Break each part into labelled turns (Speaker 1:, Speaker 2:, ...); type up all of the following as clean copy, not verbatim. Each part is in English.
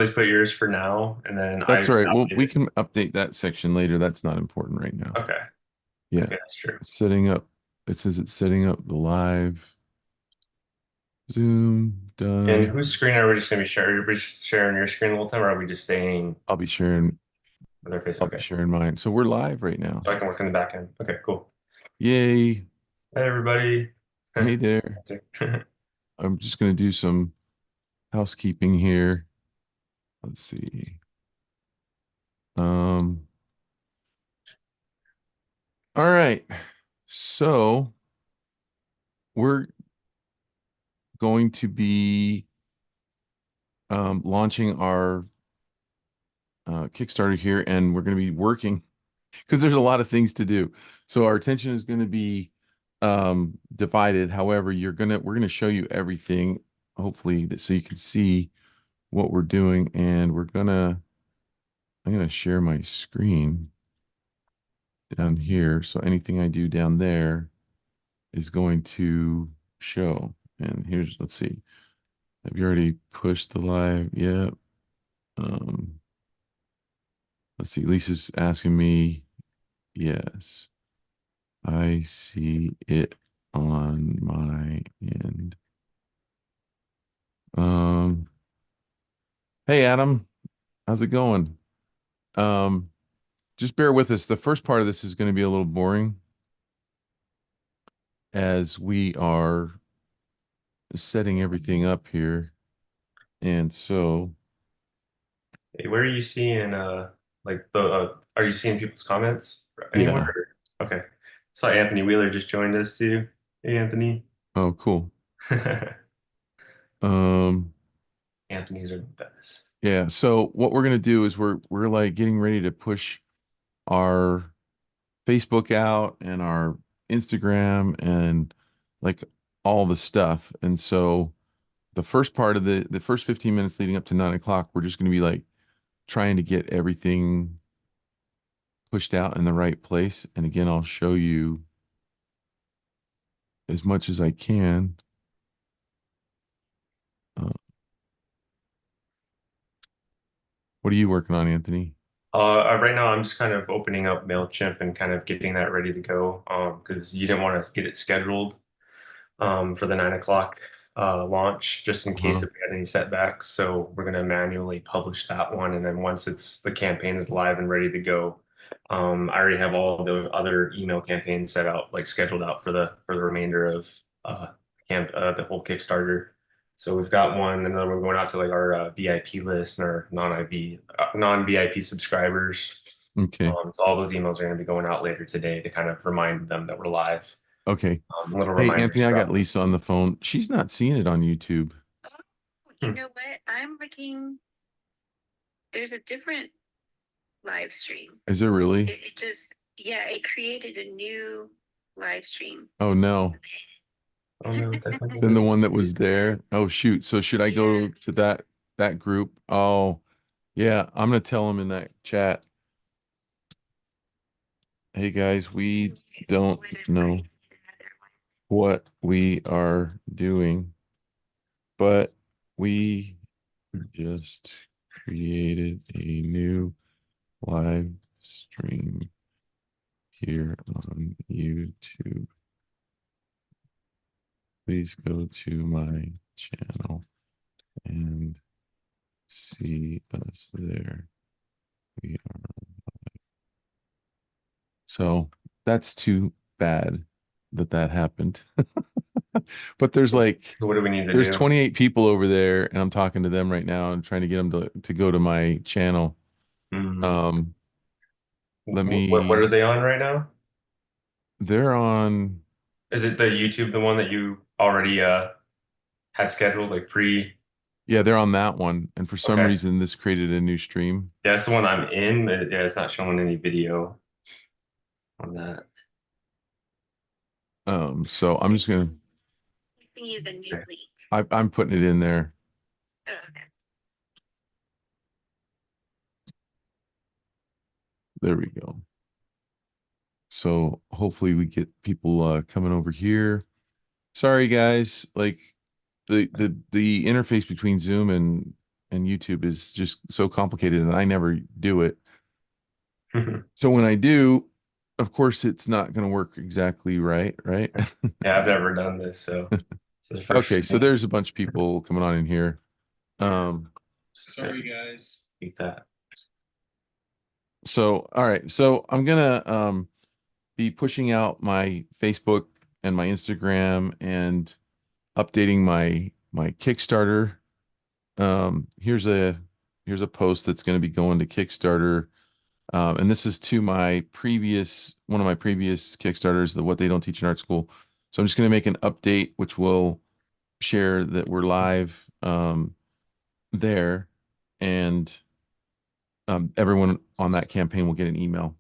Speaker 1: Please put yours for now, and then I
Speaker 2: That's all right. Well,
Speaker 1: update
Speaker 2: we
Speaker 1: it.
Speaker 2: can update that section later. That's not important right now.
Speaker 1: Okay.
Speaker 2: Yeah.
Speaker 1: Okay, that's true.
Speaker 2: Setting up. It says it's setting up the live Zoom
Speaker 1: And
Speaker 2: done.
Speaker 1: whose screen are we just gonna be sharing? Are we sharing your screen the whole time, or are we just staying
Speaker 2: I'll be sharing.
Speaker 1: with our face?
Speaker 2: I'll be
Speaker 1: Okay.
Speaker 2: sharing mine. So we're live right now.
Speaker 1: So I can work in the back end. Okay, cool.
Speaker 2: Yay.
Speaker 1: Hey, everybody.
Speaker 2: Hey there. I'm just gonna do some housekeeping here. Let's see. Um, all right. So we're going to be launching our Kickstarter here, and we're going to be working because there's a lot of things to do. So our attention is going to be divided. However, we're gonna show you everything, hopefully, so you can see what we're doing, and I'm gonna share my screen down here. So anything I do down there is going to show. And let's see. Have you already pushed the live? Yep. Um, let's see. Lisa's asking me. Yes, I see it on my end. Um, hey Adam, how's it going? Um, just bear with us. The first part of this is going to be a little boring as we are setting everything up here. And so,
Speaker 1: Hey, where are you seeing like the are you seeing people's comments
Speaker 2: yeah.
Speaker 1: anywhere? Okay. Saw Anthony Wheeler just joined us too. Hey, Anthony.
Speaker 2: Oh, cool. Um,
Speaker 1: Anthony's are the best.
Speaker 2: yeah. So what we're gonna do is we're like getting ready to push our Facebook out and our Instagram and like all the stuff. And so the first part of the first 15 minutes leading up to 9 o'clock, we're just gonna be like trying to get everything pushed out in the right place. And again, I'll show you as much as I can. Uh, what are you working on, Anthony?
Speaker 1: Right now I'm just kind of opening up MailChimp and kind of getting that ready to go. Because you didn't want to get it scheduled for the 9 o'clock launch, just in case
Speaker 2: Uh-huh.
Speaker 1: if we had any setbacks. So we're gonna manually publish that one, and then once the campaign is live and ready to go, I already have all the other email campaigns set out, like scheduled out for the remainder of the whole Kickstarter. So we've got another one going out to like our VIP list and our non-VIP subscribers.
Speaker 2: Okay.
Speaker 1: So all those emails are going to be going out later today to kind of remind them that we're live.
Speaker 2: Okay.
Speaker 1: Little
Speaker 2: Hey,
Speaker 1: reminders
Speaker 2: Anthony, I got
Speaker 1: throughout.
Speaker 2: Lisa on the phone. She's not seeing it on YouTube.
Speaker 3: Oh, you
Speaker 1: Hmm.
Speaker 3: know what? I'm looking, there's a different live stream.
Speaker 2: Is there really?
Speaker 3: It just, yeah, it created a new live stream.
Speaker 2: Oh no.
Speaker 1: Oh no, that might
Speaker 2: Then the
Speaker 1: be.
Speaker 2: one that was there. Oh shoot. So should I
Speaker 3: Yeah.
Speaker 2: go to that group? Oh, yeah. I'm gonna tell them in that chat. Hey guys, we don't know what we are doing, but we just created a new live stream here on YouTube. Please go to my channel and see us there. We are. So that's too bad that that happened. But
Speaker 1: So what do we need to
Speaker 2: there's
Speaker 1: do?
Speaker 2: 28 people over there, and I'm talking to them right now and trying to get them to go to my channel.
Speaker 1: Hmm.
Speaker 2: Um, let
Speaker 1: What are
Speaker 2: me.
Speaker 1: they on right now?
Speaker 2: They're on.
Speaker 1: Is it the YouTube, the one that you already had scheduled, like pre?
Speaker 2: Yeah, they're on that one, and for some
Speaker 1: Okay.
Speaker 2: reason, this created a new stream.
Speaker 1: Yeah, it's the one I'm in, but yeah, it's not showing any video on that.
Speaker 2: So I'm just gonna.
Speaker 3: I see you the new
Speaker 1: Okay.
Speaker 3: link.
Speaker 2: I'm putting it in there.
Speaker 3: Oh, okay.
Speaker 2: There we go. So hopefully we get people coming over here. Sorry guys, like the interface between Zoom and and YouTube is just so complicated, and I never do it. So when I do, of course, it's not going to work exactly right, right?
Speaker 1: Yeah, I've never done this, so it's the first
Speaker 2: Okay,
Speaker 1: for
Speaker 2: so
Speaker 1: me.
Speaker 2: there's a bunch of people coming on in here. Um,
Speaker 1: Sorry, guys. Eat that.
Speaker 2: so all right, so I'm gonna be pushing out my Facebook and my Instagram and updating my Kickstarter. Here's a post that's going to be going to Kickstarter. And this is to my previous one of my previous Kickstarters, the What They Don't Teach in Art School. So I'm just going to make an update, which will share that we're live there, and everyone on that campaign will get an email.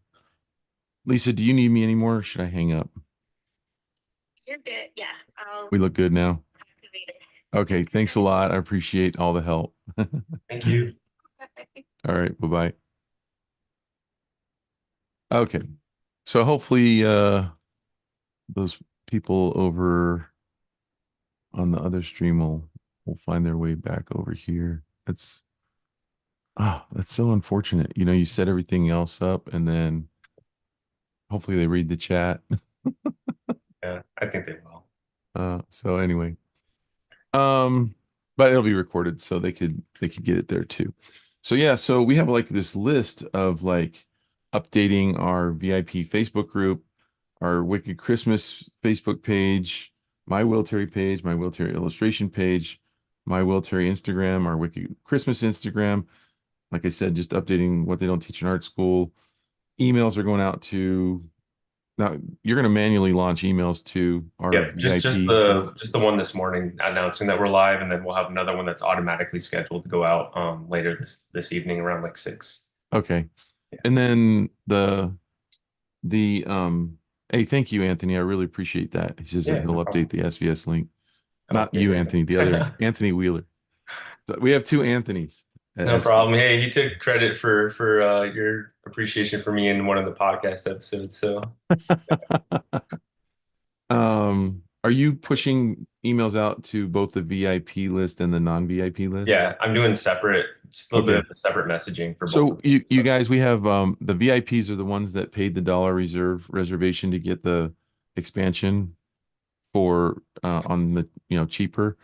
Speaker 2: Lisa, do you need me anymore, or should I hang up?
Speaker 3: You're good. Yeah. I'll
Speaker 2: We look good now.
Speaker 3: activate it.
Speaker 2: Okay, thanks a lot. I appreciate all the help.
Speaker 1: Thank you.
Speaker 2: All right, bye-bye. Okay. So hopefully those people over on the other stream will find their way back over here. That's so unfortunate. You know, you set everything else up and then hopefully they read the chat.
Speaker 1: Yeah, I think they will.
Speaker 2: So anyway. Um, but it'll be recorded so they could get it there too. So yeah, so we have like this list of like updating our VIP Facebook group, our Wicked Christmas Facebook page, my Wilterry page, my Wilterry illustration page, my Wilterry Instagram, our Wicked Christmas Instagram. Like I said, just updating what they don't teach in art school. Emails are going out to now you're going to manually launch emails to our
Speaker 1: Yeah, just
Speaker 2: VIP
Speaker 1: the
Speaker 2: list.
Speaker 1: just the one this morning announcing that we're live, and then we'll have another one that's automatically scheduled to go out later this evening around like 6.
Speaker 2: Okay.
Speaker 1: Yeah.
Speaker 2: And then the hey, thank you, Anthony. I really appreciate that. He says that
Speaker 1: Yeah, no
Speaker 2: he'll update
Speaker 1: problem.
Speaker 2: the SVS link.
Speaker 1: Oh,
Speaker 2: Not you,
Speaker 1: yeah,
Speaker 2: Anthony, the other
Speaker 1: yeah.
Speaker 2: Anthony Wheeler. So we have two Anthonys at
Speaker 1: No
Speaker 2: SVS.
Speaker 1: problem. Hey, he took credit for your appreciation for me in one of the podcast episodes. So
Speaker 2: Are you pushing emails out to both the VIP list and the non-VIP list?
Speaker 1: yeah, I'm doing separate, just a little bit
Speaker 2: Okay.
Speaker 1: of separate messaging for both of
Speaker 2: So
Speaker 1: them.
Speaker 2: you
Speaker 1: So
Speaker 2: guys, we have the VIPs are the ones that paid the dollar reserve reservation to get the expansion for on the cheaper,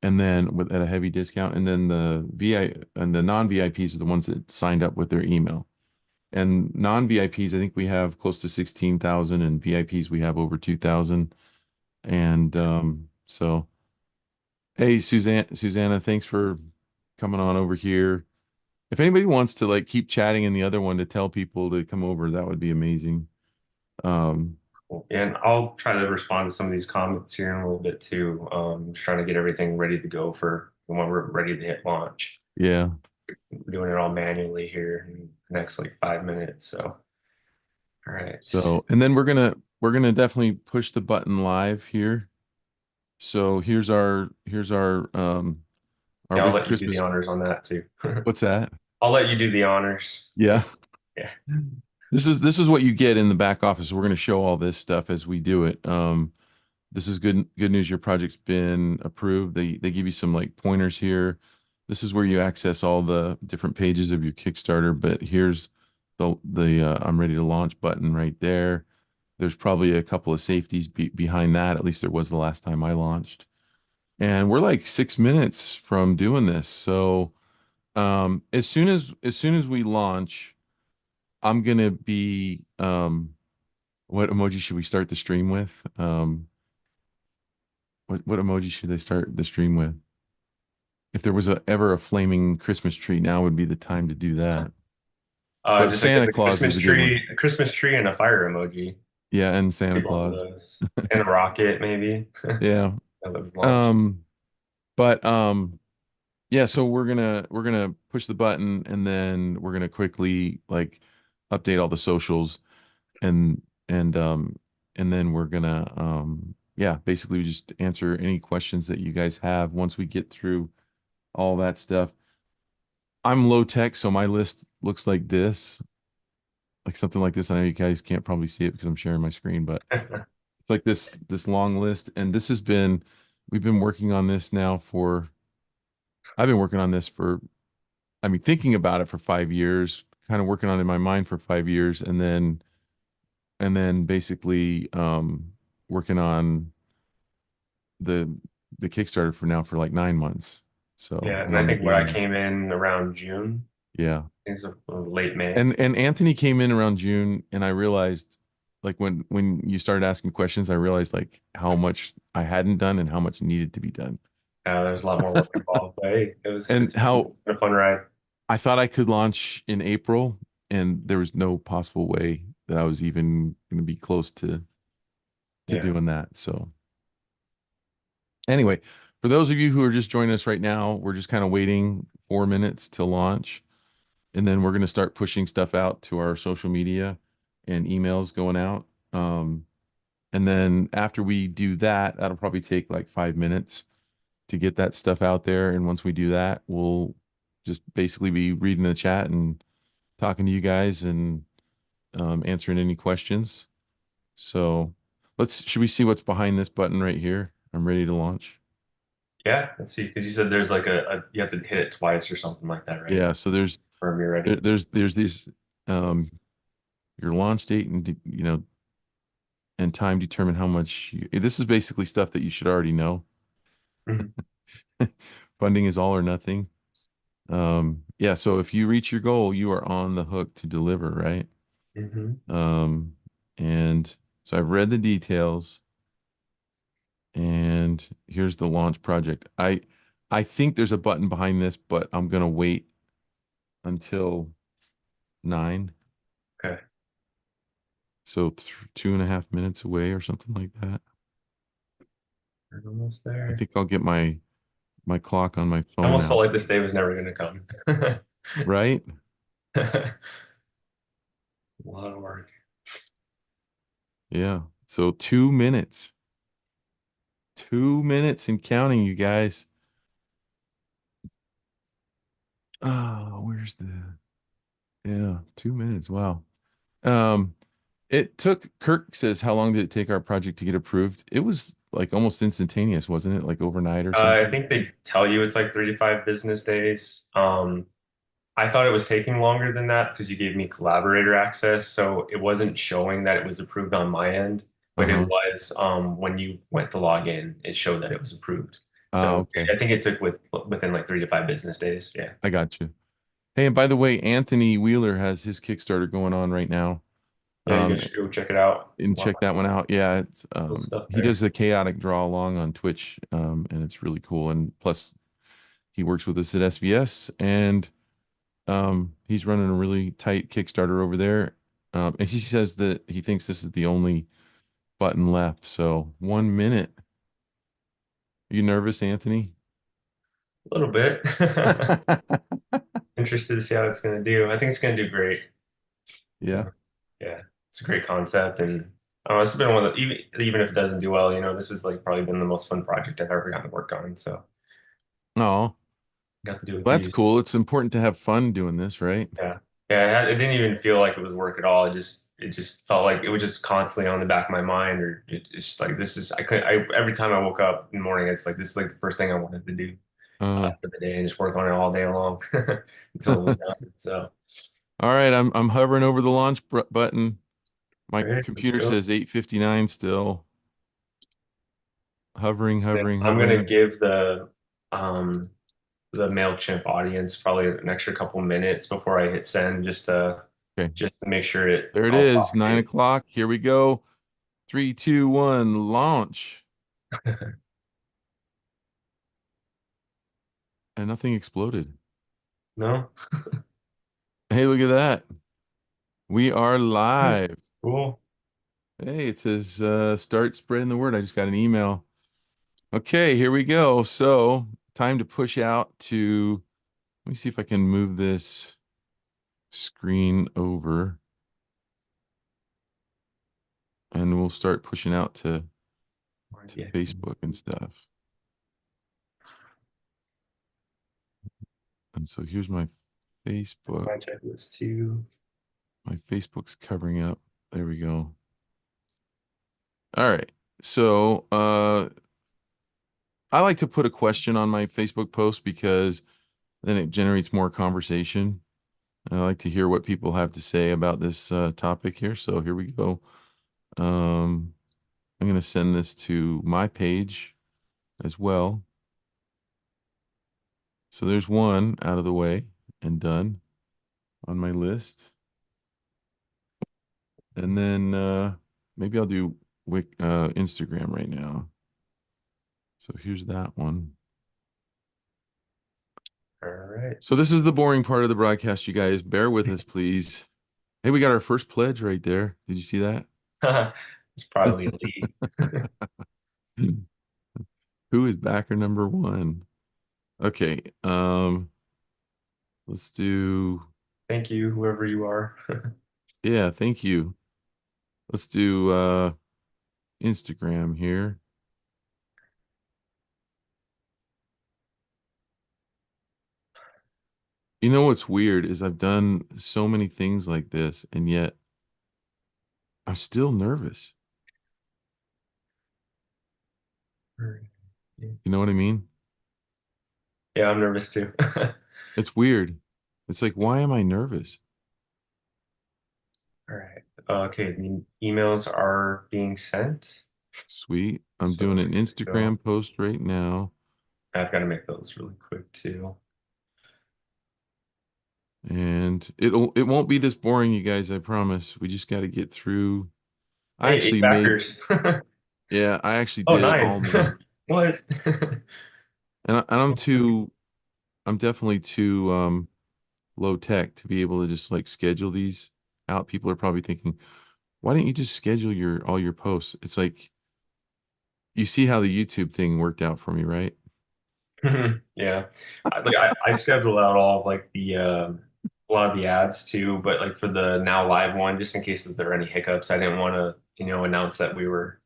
Speaker 2: and then with at a heavy discount, and then the VI and the non-VIPs are the ones that signed up with their email. And non-VIPs, I think we have close to 16,000, and VIPs we have over 2,000. And so hey, Susanna, thanks for coming on over here. If anybody wants to like keep chatting in the other one to tell people to come over, that would be amazing. Um,
Speaker 1: cool. And I'll try to respond to some of these comments here in a little bit too. Just trying to get everything ready to go for when we're ready to hit launch.
Speaker 2: yeah.
Speaker 1: We're doing it all manually here in the next like 5 minutes. So all right.
Speaker 2: So, and then we're gonna definitely push the button live here. So here's our
Speaker 1: Yeah, I'll
Speaker 2: Wicked
Speaker 1: let you do the
Speaker 2: Christmas.
Speaker 1: honors on that too.
Speaker 2: What's that?
Speaker 1: I'll let you do the honors.
Speaker 2: Yeah.
Speaker 1: Yeah.
Speaker 2: This is what you get in the back office. We're going to show all this stuff as we do it. This is good news. Your project's been approved. They give you some like pointers here. This is where you access all the different pages of your Kickstarter. But here's the I'm ready to launch button right there. There's probably a couple of safeties behind that. At least there was the last time I launched. And we're like 6 minutes from doing this. So as soon as we launch, I'm gonna be what emoji should we start the stream with? What emoji should they start the stream with? If there was ever a flaming Christmas tree, now would be the time to do that. But
Speaker 1: Just like
Speaker 2: Santa
Speaker 1: the
Speaker 2: Claus is a good one.
Speaker 1: A Christmas tree and a fire emoji.
Speaker 2: Yeah, and Santa
Speaker 1: People love
Speaker 2: Claus.
Speaker 1: those. And a rocket, maybe.
Speaker 2: Yeah.
Speaker 1: That was launched.
Speaker 2: Um, but yeah, so we're gonna push the button and then we're gonna quickly like update all the socials and and um and then we're gonna yeah, basically just answer any questions that you guys have once we get through all that stuff. I'm low tech, so my list looks like this, like something like this. I know you guys can't probably see it because I'm sharing my screen, but it's like this long list, and this has been we've been working on this now for I've been working on this for I mean, thinking about it for 5 years, kind of working on it in my mind for 5 years, and then basically working on the the Kickstarter for now for like 9 months. So,
Speaker 1: Yeah,
Speaker 2: and
Speaker 1: and I
Speaker 2: on the
Speaker 1: think when I
Speaker 2: game,
Speaker 1: came in around June,
Speaker 2: yeah.
Speaker 1: it's late May.
Speaker 2: And Anthony came in around June, and I realized, like when you started asking questions, I realized like how much I hadn't done and how much needed to be done,
Speaker 1: There's a lot more work involved, but hey,
Speaker 2: and
Speaker 1: it's
Speaker 2: how
Speaker 1: been a fun ride.
Speaker 2: I thought I could launch in April, and there was no possible way that I was even going to be close to
Speaker 1: Yeah.
Speaker 2: doing that. So anyway, for those of you who are just joining us right now, we're just kind of waiting 4 minutes to launch, and then we're going to start pushing stuff out to our social media and emails going out. And then after we do that, that'll probably take like 5 minutes to get that stuff out there. And once we do that, we'll just basically be reading the chat and talking to you guys and answering any questions. So should we see what's behind this button right here? I'm ready to launch.
Speaker 1: Yeah, let's see. Because you said there's like you have to hit it twice or something like that, right?
Speaker 2: Yeah. So
Speaker 1: Or you're ready.
Speaker 2: there's this, um, your launch date and, and time determine how much this is basically stuff that you should already know.
Speaker 1: Hmm.
Speaker 2: Funding is all or nothing. Yeah. So if you reach your goal, you are on the hook to deliver, right?
Speaker 1: Hmm.
Speaker 2: Um, and so I've read the details, and here's the launch project. I think there's a button behind this, but I'm gonna wait until 9.
Speaker 1: Okay.
Speaker 2: So 2.5 minutes away or something like that.
Speaker 1: We're almost
Speaker 2: I
Speaker 1: there.
Speaker 2: think I'll get my clock on my
Speaker 1: I
Speaker 2: phone
Speaker 1: almost felt
Speaker 2: out.
Speaker 1: like this day was never going to come.
Speaker 2: Right?
Speaker 1: A lot of work.
Speaker 2: Yeah. So 2 minutes. 2 minutes and counting, you guys. Oh, where's the yeah, 2 minutes. Wow. Um, it took Kirk says, how long did it take our project to get approved? It was like almost instantaneous, wasn't it? Like overnight or
Speaker 1: I
Speaker 2: something.
Speaker 1: think they tell you it's like 3 to 5 business days. I thought it was taking longer than that because you gave me collaborator access, so it wasn't showing that it was approved on my end, but it
Speaker 2: Uh-huh.
Speaker 1: was when you went to log in, it showed that it was approved.
Speaker 2: Ah,
Speaker 1: So
Speaker 2: okay.
Speaker 1: I think it took within like 3 to 5 business days. Yeah.
Speaker 2: I got you. Hey, and by the way, Anthony Wheeler has his Kickstarter going on right now.
Speaker 1: Yeah, you
Speaker 2: Um,
Speaker 1: guys should go check it out. A
Speaker 2: and
Speaker 1: lot
Speaker 2: check that one out. Yeah, it's
Speaker 1: of cool stuff
Speaker 2: he
Speaker 1: there.
Speaker 2: does a chaotic draw along on Twitch, and it's really cool. And plus, he works with us at SVS, and he's running a really tight Kickstarter over there. And he says that he thinks this is the only button left. So 1 minute. Are you nervous, Anthony?
Speaker 1: A little bit. Interested to see how it's going to do. I think it's going to do great.
Speaker 2: Yeah.
Speaker 1: Yeah, it's a great concept, and it's been one of the even if it doesn't do well, this is like probably been the most fun project I've ever gotten to work on. So
Speaker 2: Oh,
Speaker 1: got to do it with
Speaker 2: that's
Speaker 1: you.
Speaker 2: cool. It's important to have fun doing this, right?
Speaker 1: Yeah, yeah. It didn't even feel like it was work at all. It just felt like it was just constantly on the back of my mind, or it's like this is I could I every time I woke up in the morning, it's like this is like the first thing I wanted to do
Speaker 2: Uh,
Speaker 1: for the day and just work on it all day long until it was
Speaker 2: all
Speaker 1: done. So,
Speaker 2: right. I'm hovering over the launch button. My
Speaker 1: all right, let's
Speaker 2: computer
Speaker 1: go.
Speaker 2: says 8:59 still. Hovering,
Speaker 1: Then
Speaker 2: hovering,
Speaker 1: I'm gonna
Speaker 2: hovering.
Speaker 1: give um the MailChimp audience probably an extra couple minutes before I hit send
Speaker 2: Okay.
Speaker 1: just to make sure it
Speaker 2: There it
Speaker 1: all
Speaker 2: is. Nine
Speaker 1: populates.
Speaker 2: o'clock. Here we go. 3, 2, 1, launch. And nothing exploded.
Speaker 1: No?
Speaker 2: Hey, look at that. We are
Speaker 1: Hmm.
Speaker 2: live.
Speaker 1: Cool.
Speaker 2: Hey, it says start spreading the word. I just got an email. Okay, here we go. So, time to push out to, let me see if I can move this screen over, and we'll start pushing out to
Speaker 1: Yeah.
Speaker 2: Facebook and stuff. And so here's my Facebook.
Speaker 1: My checklist too.
Speaker 2: My Facebook's covering up. There we go. All right. So, I like to put a question on my Facebook post because then it generates more conversation. I like to hear what people have to say about this topic here. So here we go. I'm going to send this to my page as well. So there's one out of the way and done on my list. And then maybe I'll do Instagram right now. So here's that one.
Speaker 1: All right.
Speaker 2: So this is the boring part of the broadcast, you guys. Bear with us, please. Hey, we got our first pledge right there. Did you see that?
Speaker 1: It's probably Lee.
Speaker 2: Who is backer number one? Okay. Let's do,
Speaker 1: Thank you, whoever you are.
Speaker 2: yeah, thank you. Let's do Instagram here. You know what's weird is I've done so many things like this, and yet I'm still nervous. You know what I mean?
Speaker 1: Yeah, I'm nervous too.
Speaker 2: It's weird. It's like, why am I nervous?
Speaker 1: All right. Okay, the emails are being sent.
Speaker 2: Sweet. I'm
Speaker 1: So
Speaker 2: doing
Speaker 1: we're
Speaker 2: an
Speaker 1: good to go.
Speaker 2: Instagram post right now,
Speaker 1: I've got to make those really quick too.
Speaker 2: and it won't be this boring, you guys, I promise. We just got to get through. I
Speaker 1: Hey, eight
Speaker 2: actually made,
Speaker 1: backers.
Speaker 2: yeah, I actually
Speaker 1: Oh,
Speaker 2: did
Speaker 1: nine.
Speaker 2: all the,
Speaker 1: What?
Speaker 2: and I'm definitely too low tech to be able to just like schedule these out. People are probably thinking, why didn't you just schedule your all your posts? It's like you see how the YouTube thing worked out for me, right?
Speaker 1: Yeah. I scheduled out all of like the a lot of the ads too, but like for the now live one, just in case that there are any hiccups, I didn't want to, announce that we were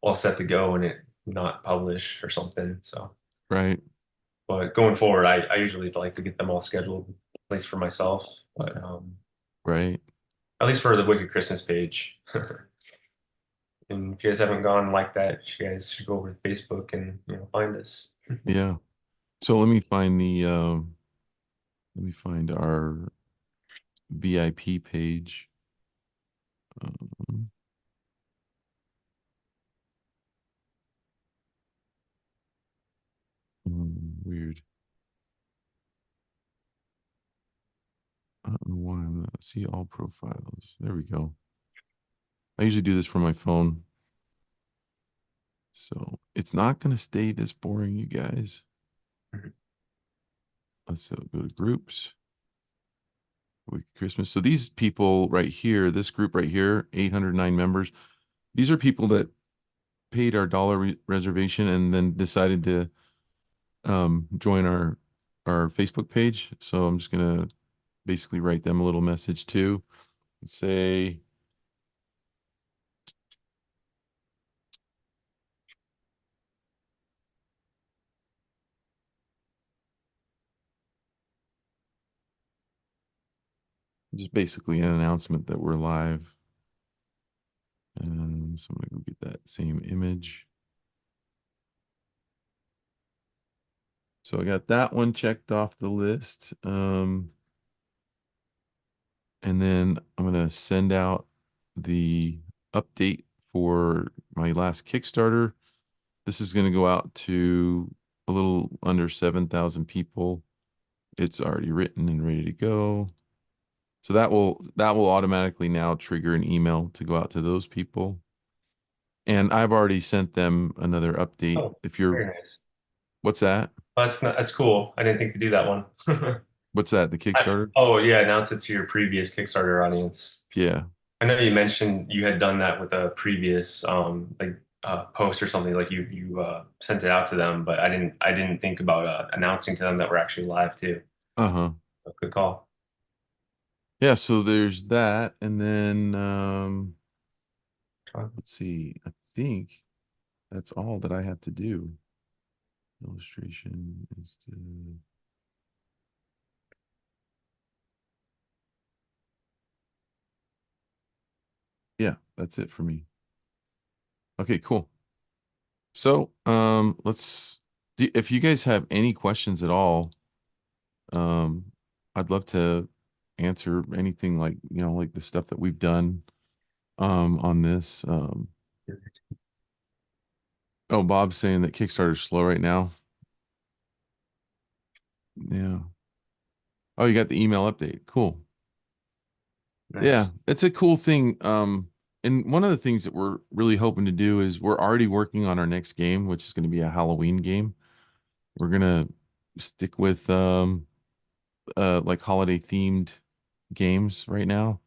Speaker 1: all set to go and it not publish or something. So,
Speaker 2: Right,
Speaker 1: but going forward, I usually like to get them all scheduled, at least for myself, but
Speaker 2: right.
Speaker 1: at least for the Wicked Christmas page. And if you guys haven't gone like that, you guys should go over to Facebook and find us.
Speaker 2: Yeah. So let me find our VIP page. Um, Weird. I don't know why I'm not see all profiles. There we go. I usually do this from my phone. So it's not going to stay this boring, you guys. Let's go to groups. Wicked Christmas. So these people right here, this group right here, 809 members, these are people that paid our dollar reservation and then decided to join our Facebook page. So I'm just gonna basically write them a little message too and say, just basically an announcement that we're live. And so I'm gonna go get that same image. So I got that one checked off the list. And then I'm gonna send out the update for my last Kickstarter. This is gonna go out to a little under 7,000 people. It's already written and ready to go. So that will automatically now trigger an email to go out to those people. And I've already sent them another update.
Speaker 1: Oh,
Speaker 2: If you're,
Speaker 1: very nice.
Speaker 2: what's that?
Speaker 1: That's cool. I didn't think to do that one.
Speaker 2: What's that? The Kickstarter?
Speaker 1: Oh yeah, announce it to your previous Kickstarter audience.
Speaker 2: Yeah.
Speaker 1: I know you mentioned you had done that with a previous post or something like you sent it out to them, but I didn't think about announcing to them that we're actually live too.
Speaker 2: Uh-huh.
Speaker 1: Good call.
Speaker 2: Yeah, so there's that. And then
Speaker 1: Uh,
Speaker 2: let's see. I think that's all that I have to do. Illustration is to, yeah, that's it for me. Okay, cool. So, if you guys have any questions at all, I'd love to answer anything like, like the stuff that we've done on this. Oh, Bob's saying that Kickstarter's slow right now. Yeah. Oh, you got the email update. Cool. Yeah,
Speaker 1: Nice.
Speaker 2: it's a cool thing. And one of the things that we're really hoping to do is we're already working on our next game, which is going to be a Halloween game. We're gonna stick with like holiday themed games right now.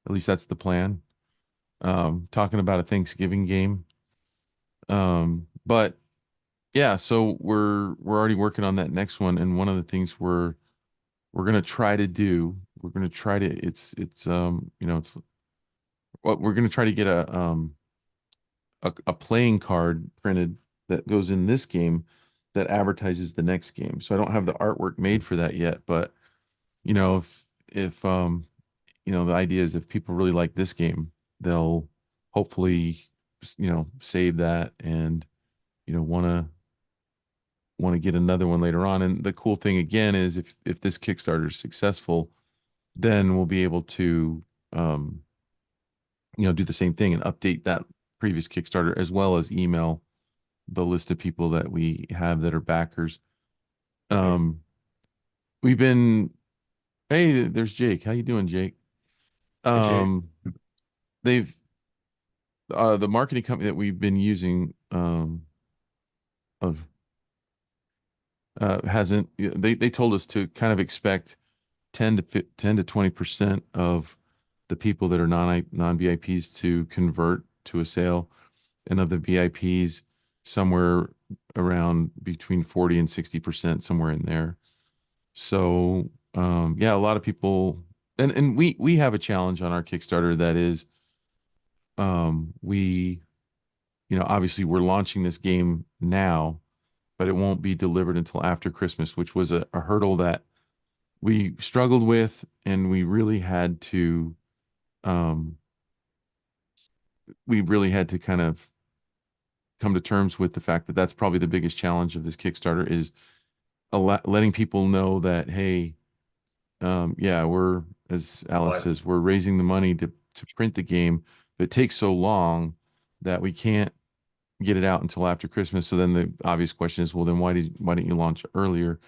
Speaker 2: At least that's the plan. Talking about a Thanksgiving game. But yeah, so we're already working on that next one, and one of the things we're gonna try to do, we're gonna try to it's it's what we're gonna try to get a playing card printed that goes in this game that advertises the next game. So I don't have the artwork made for that yet, but if the idea is if people really like this game, they'll hopefully save that and want to get another one later on. And the cool thing again is if this Kickstarter is successful, then we'll be able to um do the same thing and update that previous Kickstarter as well as email the list of people that we have that are backers.
Speaker 1: Okay.
Speaker 2: Um, we've been, hey, there's Jake. How you doing, Jake?
Speaker 1: Hey, Jay.
Speaker 2: Um, they've the marketing company that we've been using of hasn't they told us to kind of expect 10 to 20% of the people that are non VIPs to convert to a sale, and of the VIPs somewhere around between 40 and 60%, somewhere in there. So yeah, a lot of people, and we have a challenge on our Kickstarter that is we obviously we're launching this game now, but it won't be delivered until after Christmas, which was a hurdle that we struggled with, and um we really had to kind of come to terms with the fact that that's probably the biggest challenge of this Kickstarter is letting people know that, hey, yeah, we're, as Alice
Speaker 1: What?
Speaker 2: says, we're raising the money to print the game, but it takes so long that we can't get it out until after Christmas. So then the obvious question is, well, then why didn't you launch earlier?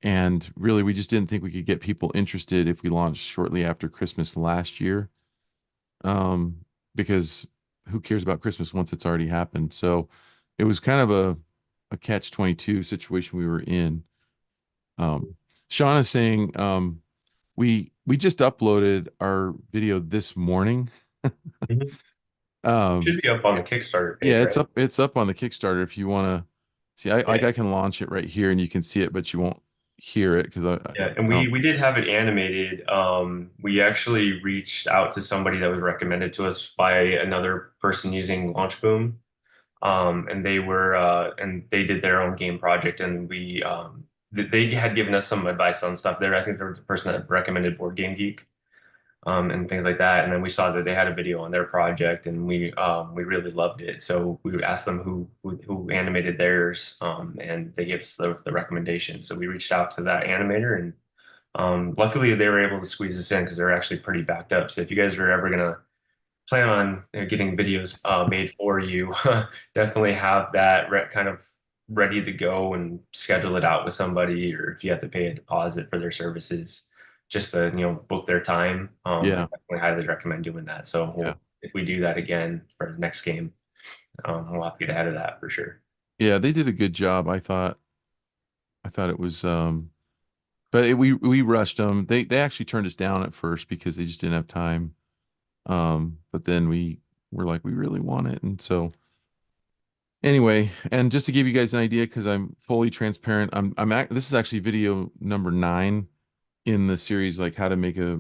Speaker 2: And really, we just didn't think we could get people interested if we launched shortly after Christmas last year. Because who cares about Christmas once it's already happened? So it was kind of a catch 22 situation we were in. Um, Sean is saying, we just uploaded our video this morning.
Speaker 1: Mhm.
Speaker 2: Um,
Speaker 1: Should be up on the Kickstarter page,
Speaker 2: yeah,
Speaker 1: right?
Speaker 2: it's up on the Kickstarter if you want to see. I
Speaker 1: Yeah.
Speaker 2: can launch it right here and you can see it, but you won't hear it because
Speaker 1: Yeah, and
Speaker 2: I don't.
Speaker 1: we did have it animated. We actually reached out to somebody that was recommended to us by another person using Launchboom. And they did their own game project, and they had given us some advice on stuff there. I think there was a person that recommended Board Game Geek, and things like that. And then we saw that they had a video on their project, and we really loved it. So we asked them who animated theirs, and they gave us the recommendation. So we reached out to that animator, and luckily they were able to squeeze us in because they're actually pretty backed up. So if you guys are ever gonna plan on getting videos made for you, definitely have that kind of ready to go and schedule it out with somebody, or if you have to pay a deposit for their services, just to book their time. I
Speaker 2: Yeah,
Speaker 1: definitely highly recommend doing that. So
Speaker 2: yeah,
Speaker 1: if we do that again for the next game, we'll have to get ahead of that for sure.
Speaker 2: yeah. They did a good job. I thought it was but we rushed them. They actually turned us down at first because they just didn't have time. But then we were like, we really want it, and so anyway, and just to give you guys an idea, because I'm fully transparent, this is actually video number 9 in the series, like how to make a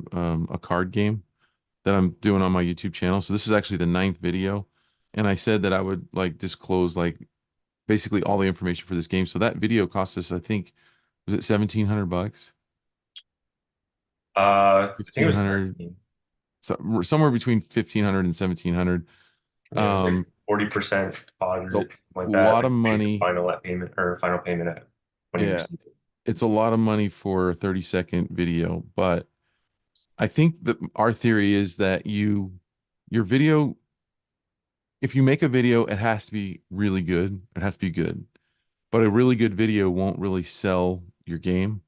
Speaker 2: card game that I'm doing on my YouTube channel. So this is actually the 9th video, and I said that I would like disclose like basically all the information for this game. So that video cost us, I think, was it $1,700?
Speaker 1: I think it was
Speaker 2: 1,500,
Speaker 1: 13.
Speaker 2: so somewhere between 1,500 and 1,700.
Speaker 1: Yeah, it was like
Speaker 2: Um,
Speaker 1: 40%
Speaker 2: so
Speaker 1: deposit, something
Speaker 2: a
Speaker 1: like that.
Speaker 2: lot
Speaker 1: Then
Speaker 2: of
Speaker 1: you pay your
Speaker 2: money.
Speaker 1: final at payment or final payment at when you
Speaker 2: Yeah,
Speaker 1: receive it.
Speaker 2: it's a lot of money for a 30-second video, but I think that our theory is that your video, if you make a video, it has to be really good. It has to be good. But a really good video won't really sell your game,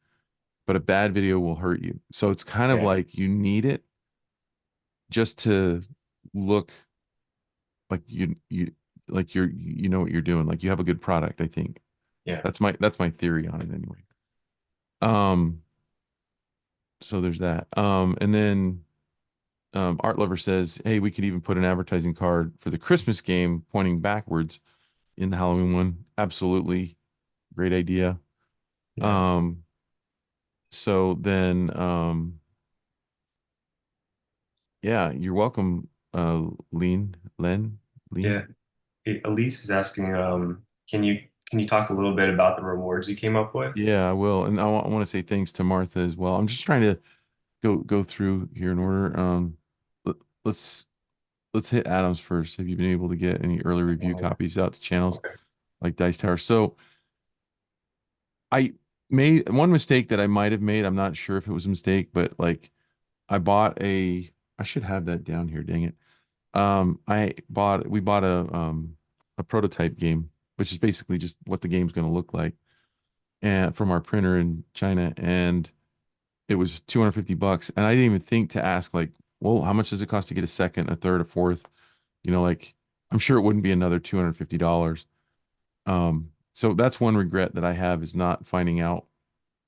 Speaker 2: but a bad video will hurt you. So it's kind of
Speaker 1: Yeah.
Speaker 2: like you need it just to look like you know what you're doing. Like you have a good product, I think.
Speaker 1: Yeah.
Speaker 2: That's my theory on it anyway. Um, so there's that. And then Art Lover says, "Hey, we could even put an advertising card for the Christmas game pointing backwards in the Halloween one." Absolutely, great idea.
Speaker 1: Yeah.
Speaker 2: Um, so then, yeah, you're welcome, Lean.
Speaker 1: Yeah. Hey, Elise is asking, can you talk a little bit about the rewards you came up with?
Speaker 2: Yeah, I will, and I want to say thanks to Martha as well. I'm just trying to go through here in order. Let, let's let's hit Adams first. Have you been able to get any early review copies out to channels
Speaker 1: Okay.
Speaker 2: like Dice Tower? So I made one mistake that I might have made. I'm not sure if it was a mistake, but like I should have that down here, dang it. We bought a prototype game, which is basically just what the game's going to look like, and from our printer in China, and it was 250 bucks. And I didn't even think to ask like, well, how much does it cost to get a second, a third, a fourth? Like I'm sure it wouldn't be another $250. So that's one regret that I have is not finding out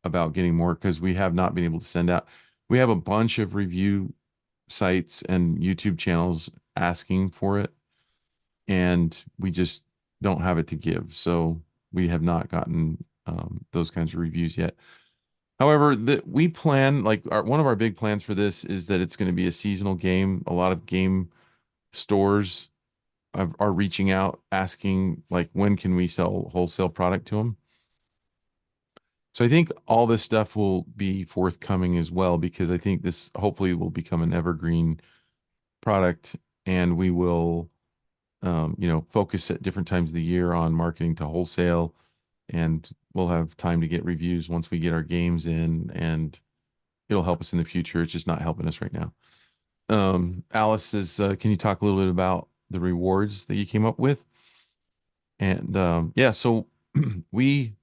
Speaker 2: about getting more because we have not been able to send out. We have a bunch of review sites and YouTube channels asking for it, and we just don't have it to give. So we have not gotten those kinds of reviews yet. However, we plan like one of our big plans for this is that it's going to be a seasonal game. A lot of game stores are reaching out asking like when can we sell wholesale product to them. So I think all this stuff will be forthcoming as well because I think this hopefully will become an evergreen product and we will focus at different times of the year on marketing to wholesale and we'll have time to get reviews once we get our games in and it'll help us in the future. It's just not helping us right now. Alice says, can you talk a little bit about the rewards that you came up with? And yeah, so we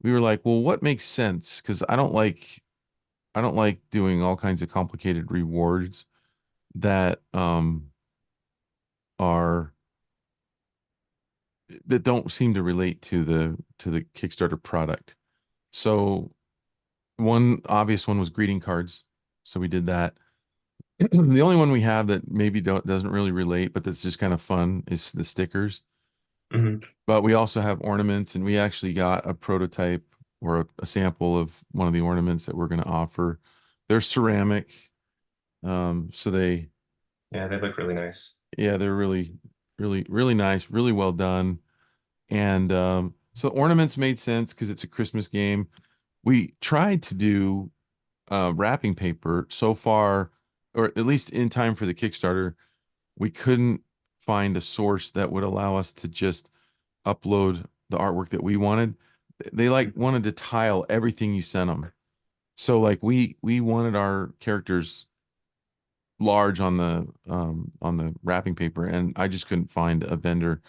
Speaker 2: we were like, well, what makes sense? Because I don't like doing all kinds of complicated rewards that are that don't seem to relate to the Kickstarter product. So one obvious one was greeting cards. So we did that. The only one we have that maybe doesn't really relate, but that's just kind of fun is the stickers.
Speaker 1: Hmm.
Speaker 2: But we also have ornaments, and we actually got a prototype or a sample of one of the ornaments that we're going to offer. They're ceramic. So
Speaker 1: Yeah, they look really nice.
Speaker 2: yeah, they're really, really, really nice, really well done. And so ornaments made sense because it's a Christmas game. We tried to do wrapping paper so far, or at least in time for the Kickstarter, we couldn't find a source that would allow us to just upload the artwork that we wanted. They like wanted to tile everything you sent them. So like we wanted our characters large on the wrapping paper, and I just couldn't find a vendor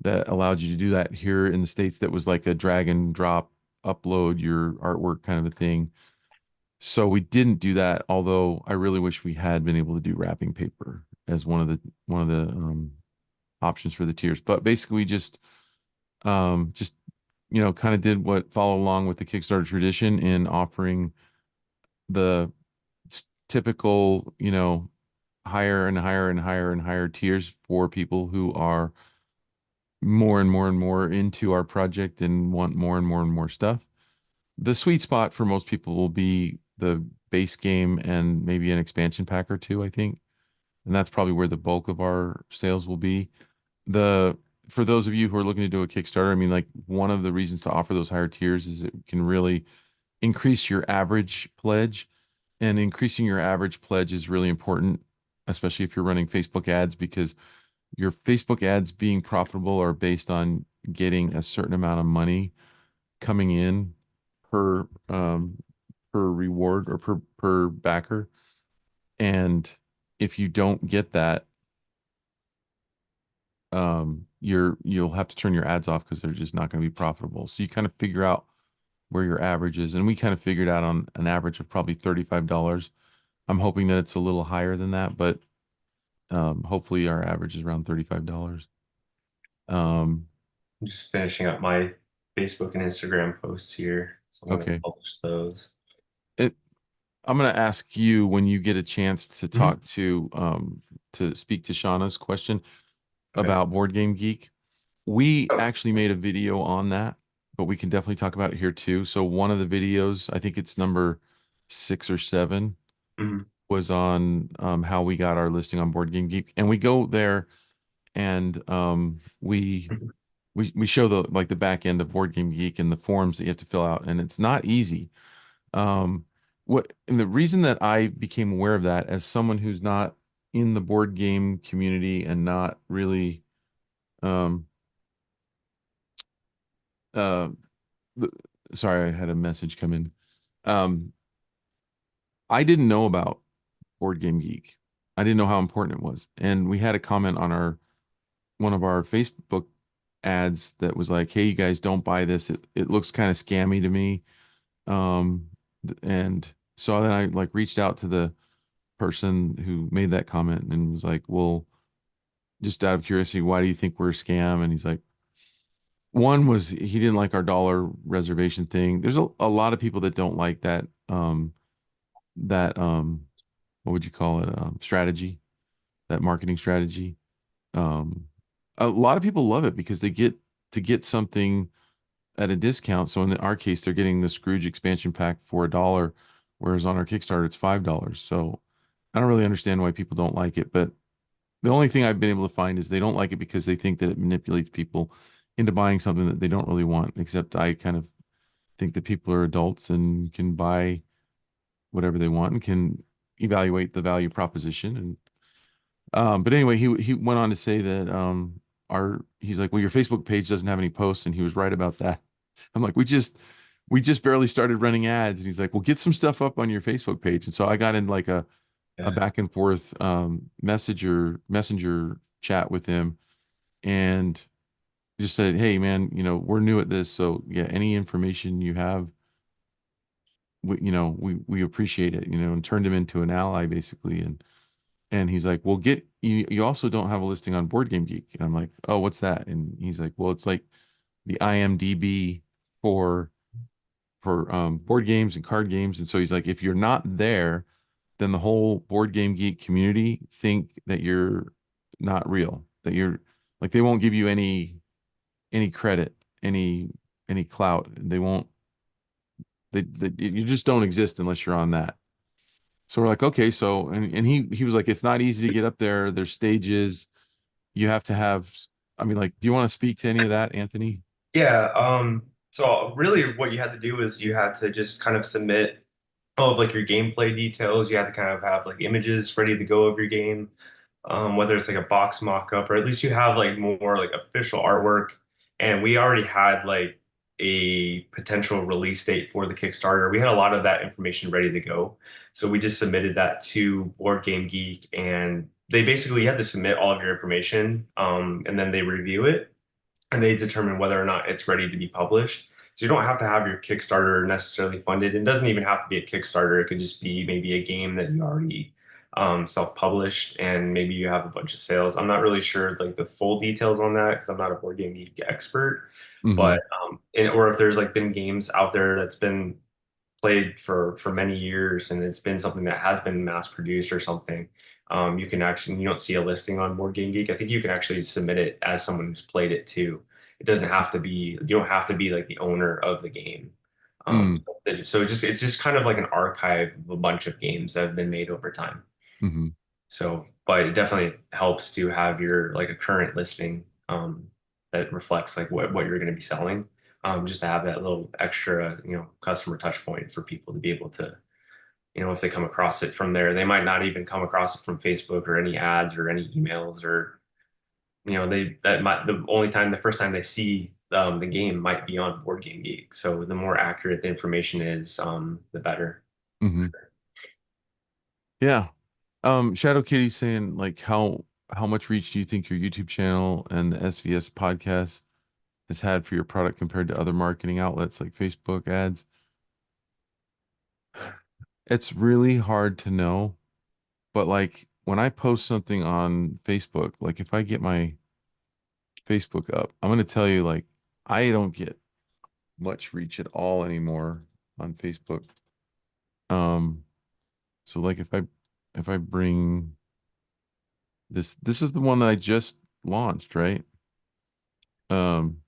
Speaker 2: that allowed you to do that here in the States that was like a drag and drop upload your artwork kind of a thing. So we didn't do that, although I really wish we had been able to do wrapping paper as one of the options for the tiers. But basically we just kind of did what follow along with the Kickstarter tradition in offering the typical, higher and higher and higher and higher tiers for people who are more and more and more into our project and want more and more and more stuff. The sweet spot for most people will be the base game and maybe an expansion pack or two, I think. And that's probably where the bulk of our sales will be. The For those of you who are looking to do a Kickstarter, I mean, like one of the reasons to offer those higher tiers is it can really increase your average pledge. And increasing your average pledge is really important, especially if you're running Facebook ads, because your Facebook ads being profitable are based on getting a certain amount of money coming in per per reward or per backer. And if you don't get that, you'll have to turn your ads off because they're just not going to be profitable. So you kind of figure out where your average is. And we kind of figured out on an average of probably $35. I'm hoping that it's a little higher than that, but hopefully our average is around $35. Um,
Speaker 1: I'm just finishing up my Facebook and Instagram posts here, so I'm going to
Speaker 2: okay.
Speaker 1: publish those.
Speaker 2: It, I'm going to ask you when you get a chance to
Speaker 1: Mhm.
Speaker 2: talk to speak to Shauna's question
Speaker 1: Okay.
Speaker 2: about Board Game Geek. We actually made a video on that, but we can definitely talk about it here too. So one of the videos, I think it's number 6 or 7,
Speaker 1: Mhm.
Speaker 2: was on how we got our listing on Board Game Geek, and we go there and
Speaker 1: Mhm.
Speaker 2: we show the like the back end of Board Game Geek and the forms that you have to fill out, and it's not easy. Um, what and the reason that I became aware of that as someone who's not in the board game community and not really um uh the, sorry, I had a message come in. Um, I didn't know about Board Game Geek. I didn't know how important it was. And we had a comment on our one of our Facebook ads that was like, "Hey, you guys don't buy this. It looks kind of scammy to me." And so then I like reached out to the person who made that comment and was like, "Well, just out of curiosity, why do you think we're a scam?" And he's like, one was he didn't like our dollar reservation thing. There's a lot of people that don't like that what would you call it? Strategy, that marketing strategy. Um, a lot of people love it because they get to get something at a discount. So in our case, they're getting the Scrooge expansion pack for $1, whereas on our Kickstarter it's $5. So I don't really understand why people don't like it, but the only thing I've been able to find is they don't like it because they think that it manipulates people into buying something that they don't really want. Except I kind of think that people are adults and can buy whatever they want and can evaluate the value proposition. And but anyway, he went on to say that our he's like, well, your Facebook page doesn't have any posts, and he was right about that. I'm like, we just barely started running ads, and he's like, well, get some stuff up on your Facebook page. And so I got in like a
Speaker 1: Yeah.
Speaker 2: back and forth messenger chat with him and just said, hey man, we're new at this, so yeah, any information you have, we appreciate it, and turned him into an ally basically. And he's like, well, you also don't have a listing on Board Game Geek. And I'm like, oh, what's that? And he's like, well, it's like the IMDb for board games and card games. And so he's like, if you're not there, then the whole Board Game Geek community think that you're not real, that you're like, they won't give you any credit, any clout. They won't, you just don't exist unless you're on that. So we're like, okay, so and he was like, it's not easy to get up there. There's stages. You have to have, I mean, like, do you want to speak to any of that, Anthony?
Speaker 1: Yeah. So really what you had to do is you had to just kind of submit all of like your gameplay details. You had to kind of have like images ready to go of your game, whether it's like a box mock-up or at least you have like more like official artwork. And we already had like a potential release date for the Kickstarter. We had a lot of that information ready to go. So we just submitted that to Board Game Geek and they basically you have to submit all of your information, and then they review it and they determine whether or not it's ready to be published. So you don't have to have your Kickstarter necessarily funded. It doesn't even have to be a Kickstarter. It could just be maybe a game that you already self-published and maybe you have a bunch of sales. I'm not really sure like the full details on that because I'm not a board game geek expert,
Speaker 2: Mm-hmm.
Speaker 1: but or if there's like been games out there that's been played for many years and it's been something that has been mass produced or something, you can actually you don't see a listing on Board Game Geek. I think you can actually submit it as someone who's played it too. It doesn't have to be you don't have to be like the owner of the game.
Speaker 2: Mm,
Speaker 1: So it's just kind of like an archive of a bunch of games that have been made over time.
Speaker 2: mm-hmm.
Speaker 1: So, but it definitely helps to have your like a current listing that reflects like what you're going to be selling. Just to have that little extra, customer touch point for people to be able to, if they come across it from there, they might not even come across it from Facebook or any ads or any emails or, they that might the first time they see the game might be on Board Game Geek. So the more accurate the information is, the better.
Speaker 2: Hmm. Yeah. Shadow Kitty's saying like how much reach do you think your YouTube channel and the SVS podcast has had for your product compared to other marketing outlets like Facebook ads? It's really hard to know, but like when I post something on Facebook, like if I get my Facebook up, I'm gonna tell you like I don't get much reach at all anymore on Facebook. Um, so like if I bring this is the one that I just launched, right? Um,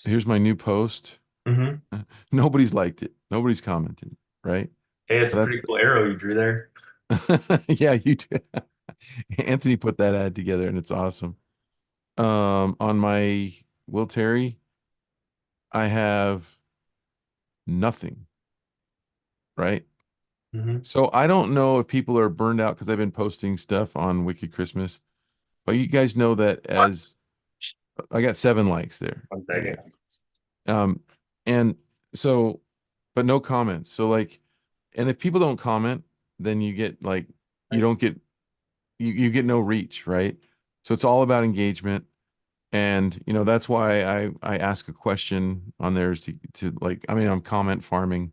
Speaker 2: here's my new post.
Speaker 1: Hmm.
Speaker 2: Nobody's liked it. Nobody's commented, right?
Speaker 1: Hey, it's a
Speaker 2: But
Speaker 1: pretty cool arrow you drew there.
Speaker 2: that yeah, you did. Anthony put that ad together and it's awesome. On my Will Terry, I have nothing, right?
Speaker 1: Hmm.
Speaker 2: So I don't know if people are burned out because I've been posting stuff on Wicked Christmas, but you guys know that as I got 7 likes there.
Speaker 1: One
Speaker 2: Okay.
Speaker 1: second.
Speaker 2: Um, and so, but no comments. So like, and if people don't comment, then you get like, you don't get, you get no reach, right? So it's all about engagement. And, you know, that's why I ask a question on there is to like, I mean, I'm comment farming.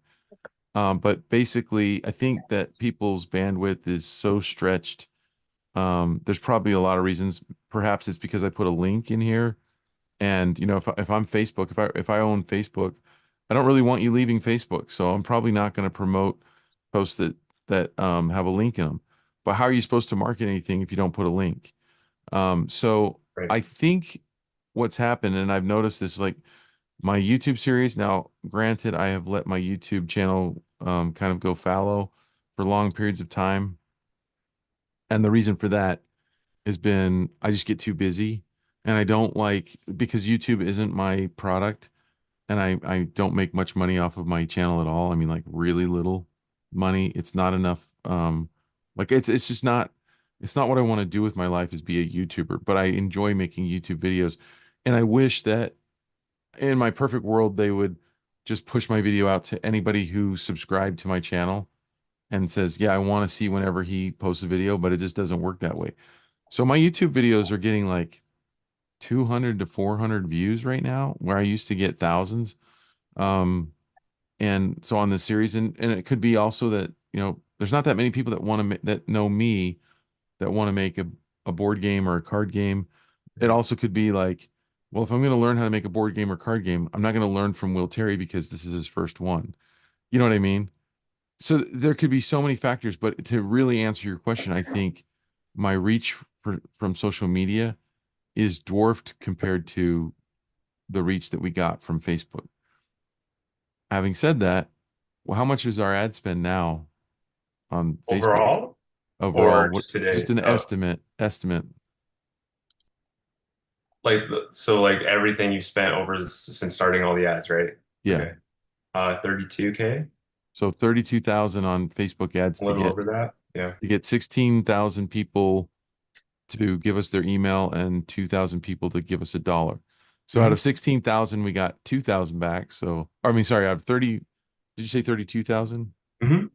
Speaker 2: But basically, I think that people's bandwidth is so stretched. There's probably a lot of reasons. Perhaps it's because I put a link in here, and you know, if I'm Facebook, if I own Facebook, I don't really want you leaving Facebook, so I'm probably not going to promote posts that have a link in them. But how are you supposed to market anything if you don't put a link? So
Speaker 1: Right.
Speaker 2: I think what's happened, and I've noticed this, like my YouTube series. Now, granted, I have let my YouTube channel kind of go fallow for long periods of time. And the reason for that has been I just get too busy and I don't like because YouTube isn't my product and I don't make much money off of my channel at all. I mean, like really little money. It's not enough. Like it's just not it's not what I want to do with my life is be a YouTuber, but I enjoy making YouTube videos. And I wish that in my perfect world, they would just push my video out to anybody who subscribed to my channel and says, yeah, I want to see whenever he posts a video, but it just doesn't work that way. So my YouTube videos are getting like 200 to 400 views right now, where I used to get thousands. Um, and so on this series, and it could be also that, you know, there's not that many people that want to that know me that want to make a board game or a card game. It also could be like, well, if I'm going to learn how to make a board game or card game, I'm not going to learn from Will Terry because this is his first one. You know what I mean? So there could be so many factors, but to really answer your question, I think my reach from social media is dwarfed compared to the reach that we got from Facebook. Having said that, well, how much is our ad spend now on Facebook
Speaker 1: Overall,
Speaker 2: overall?
Speaker 1: or
Speaker 2: What
Speaker 1: just today?
Speaker 2: just an
Speaker 1: Oh,
Speaker 2: estimate?
Speaker 1: so like everything you've spent over since starting all the ads, right?
Speaker 2: Yeah.
Speaker 1: Okay. 32K,
Speaker 2: So 32,000 on Facebook ads
Speaker 1: a little over that. Yeah.
Speaker 2: to get 16,000 people to give us their email and 2,000 people to give us $1. So out
Speaker 1: Hmm.
Speaker 2: of 16,000, we got 2,000 back. So, I mean, sorry, out of 30, did you say 32,000?
Speaker 1: Hmm.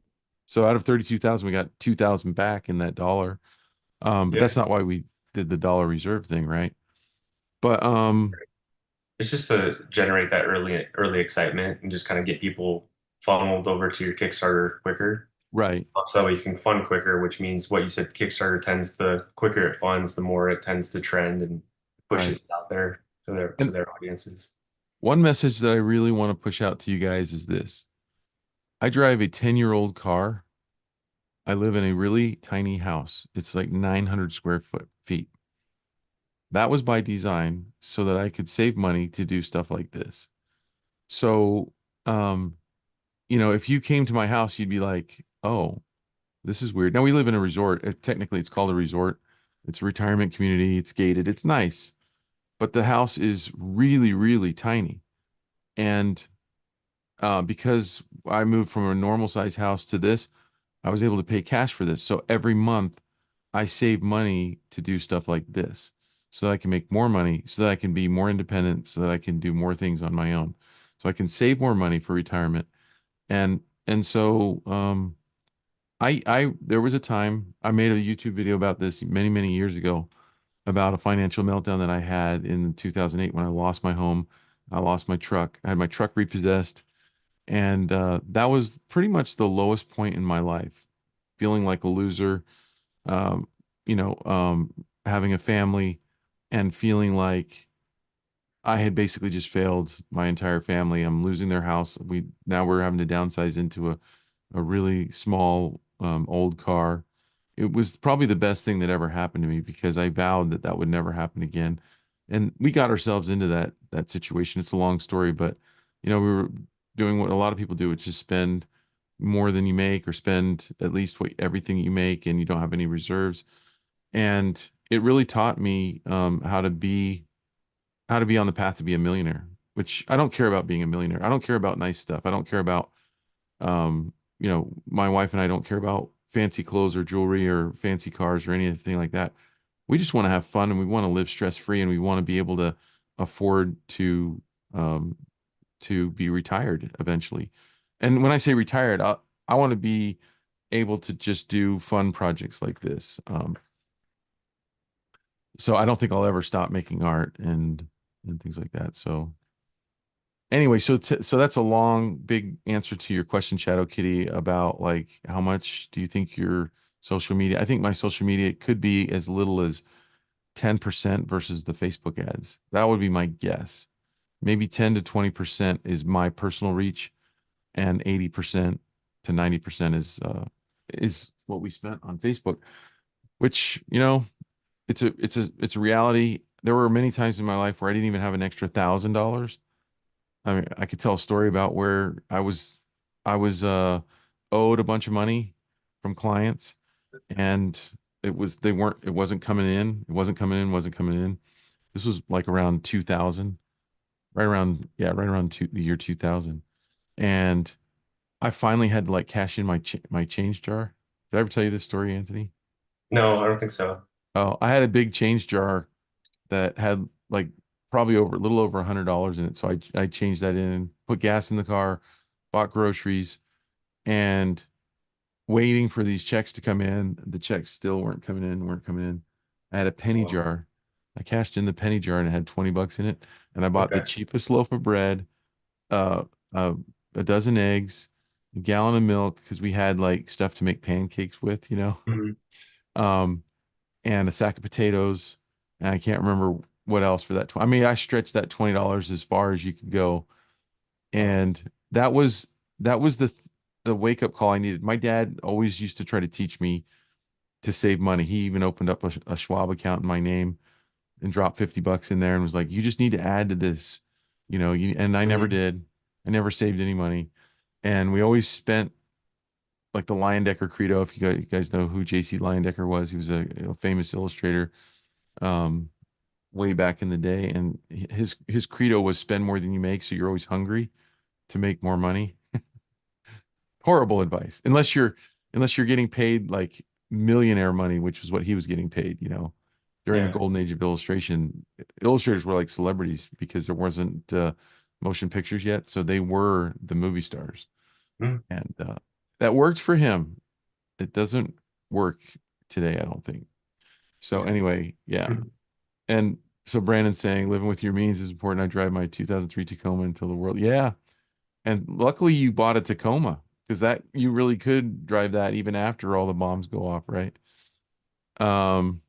Speaker 2: So out of 32,000, we got 2,000 back in that dollar. But
Speaker 1: Yeah.
Speaker 2: that's not why we did the dollar reserve thing, right? But
Speaker 1: It's just to generate that early excitement and just kind of get people funneled over to your Kickstarter quicker.
Speaker 2: right.
Speaker 1: So that way you can fund quicker, which means what you said, Kickstarter tends the quicker it funds, the more it tends to trend and pushes
Speaker 2: Right.
Speaker 1: it out there to
Speaker 2: And
Speaker 1: their audiences.
Speaker 2: one message that I really want to push out to you guys is this. I drive a 10-year-old car. I live in a really tiny house. It's like 900 feet. That was by design so that I could save money to do stuff like this. So, um, you know, if you came to my house, you'd be like, "Oh, this is weird." Now we live in a resort. Technically, it's called a resort. It's a retirement community. It's gated. It's nice, but the house is really, really tiny. And because I moved from a normal size house to this, I was able to pay cash for this. So every month, I save money to do stuff like this. so that I can make more money, so that I can be more independent, so that I can do more things on my own, so I can save more money for retirement. And so I there was a time I made a YouTube video about this many, many years ago about a financial meltdown that I had in 2008 when I lost my home. I lost my truck. I had my truck repossessed. And that was pretty much the lowest point in my life, feeling like a loser, um, having a family and feeling like I had basically just failed my entire family. I'm losing their house. We're having to downsize into a really small old car. It was probably the best thing that ever happened to me because I vowed that that would never happen again. And we got ourselves into that situation. It's a long story, but we were doing what a lot of people do, which is spend more than you make or spend at least everything you make and you don't have any reserves. And it really taught me how to be on the path to be a millionaire, which I don't care about being a millionaire. I don't care about nice stuff. I don't care about my wife and I don't care about fancy clothes or jewelry or fancy cars or anything like that. We just want to have fun and we want to live stress free and we want to be able to afford um, to be retired eventually. And when I say retired, I want to be able to just do fun projects like this. So I don't think I'll ever stop making art and things like that. So anyway, so that's a long, big answer to your question, Shadow Kitty, about like how much do you think your social media? I think my social media could be as little as 10% versus the Facebook ads. That would be my guess. Maybe 10 to 20% is my personal reach, and 80% to 90% is what we spent on Facebook, which, it's a reality. There were many times in my life where I didn't even have an extra $1,000. I mean, I could tell a story about where I was owed a bunch of money from clients and it wasn't coming in. It wasn't coming in, wasn't coming in. This was like around 2000, right around the year 2000. And I finally had to like cash in my change jar. Did I ever tell you this story, Anthony?
Speaker 1: No, I don't think so.
Speaker 2: Oh, I had a big change jar that had like probably a little over $100 in it. So I changed that in, put gas in the car, bought groceries, and waiting for these checks to come in. The checks still weren't coming in. I had a penny
Speaker 1: Oh,
Speaker 2: jar. I cashed in the penny jar and it had 20 bucks in it. And I bought the
Speaker 1: okay.
Speaker 2: cheapest loaf of bread, uh, uh, a dozen eggs, a gallon of milk, because we had like stuff to make pancakes with.
Speaker 1: Mhm.
Speaker 2: Um, and a sack of potatoes. And I can't remember what else for that. I mean, I stretched that $20 as far as you could go.
Speaker 1: Wow.
Speaker 2: And that was the wake up call I needed. My dad always used to try to teach me to save money. He even opened up a Schwab account in my name and dropped 50 bucks in there and was like, you just need to add to this, and I never
Speaker 1: Mhm.
Speaker 2: did. I never saved any money. And we always spent like the Lion Decker credo. If you guys know who JC Lion Decker was, he was a famous illustrator. Um, Way back in the day, and his credo was spend more than you make, so you're always hungry to make more money. Horrible advice, unless you're getting paid like millionaire money, which is what he was getting paid. During the
Speaker 1: Yeah.
Speaker 2: golden age of illustration, illustrators were like celebrities because there wasn't motion pictures yet, so they were the movie stars,
Speaker 1: Mm.
Speaker 2: and that worked for him. It doesn't work today, I don't think. So
Speaker 1: Yeah.
Speaker 2: anyway, yeah.
Speaker 1: Mhm.
Speaker 2: And so Brandon's saying living with your means is important. I drive my 2003 Tacoma until the world. Yeah. And luckily you bought a Tacoma because that you really could drive that even after all the bombs go off, right? Um,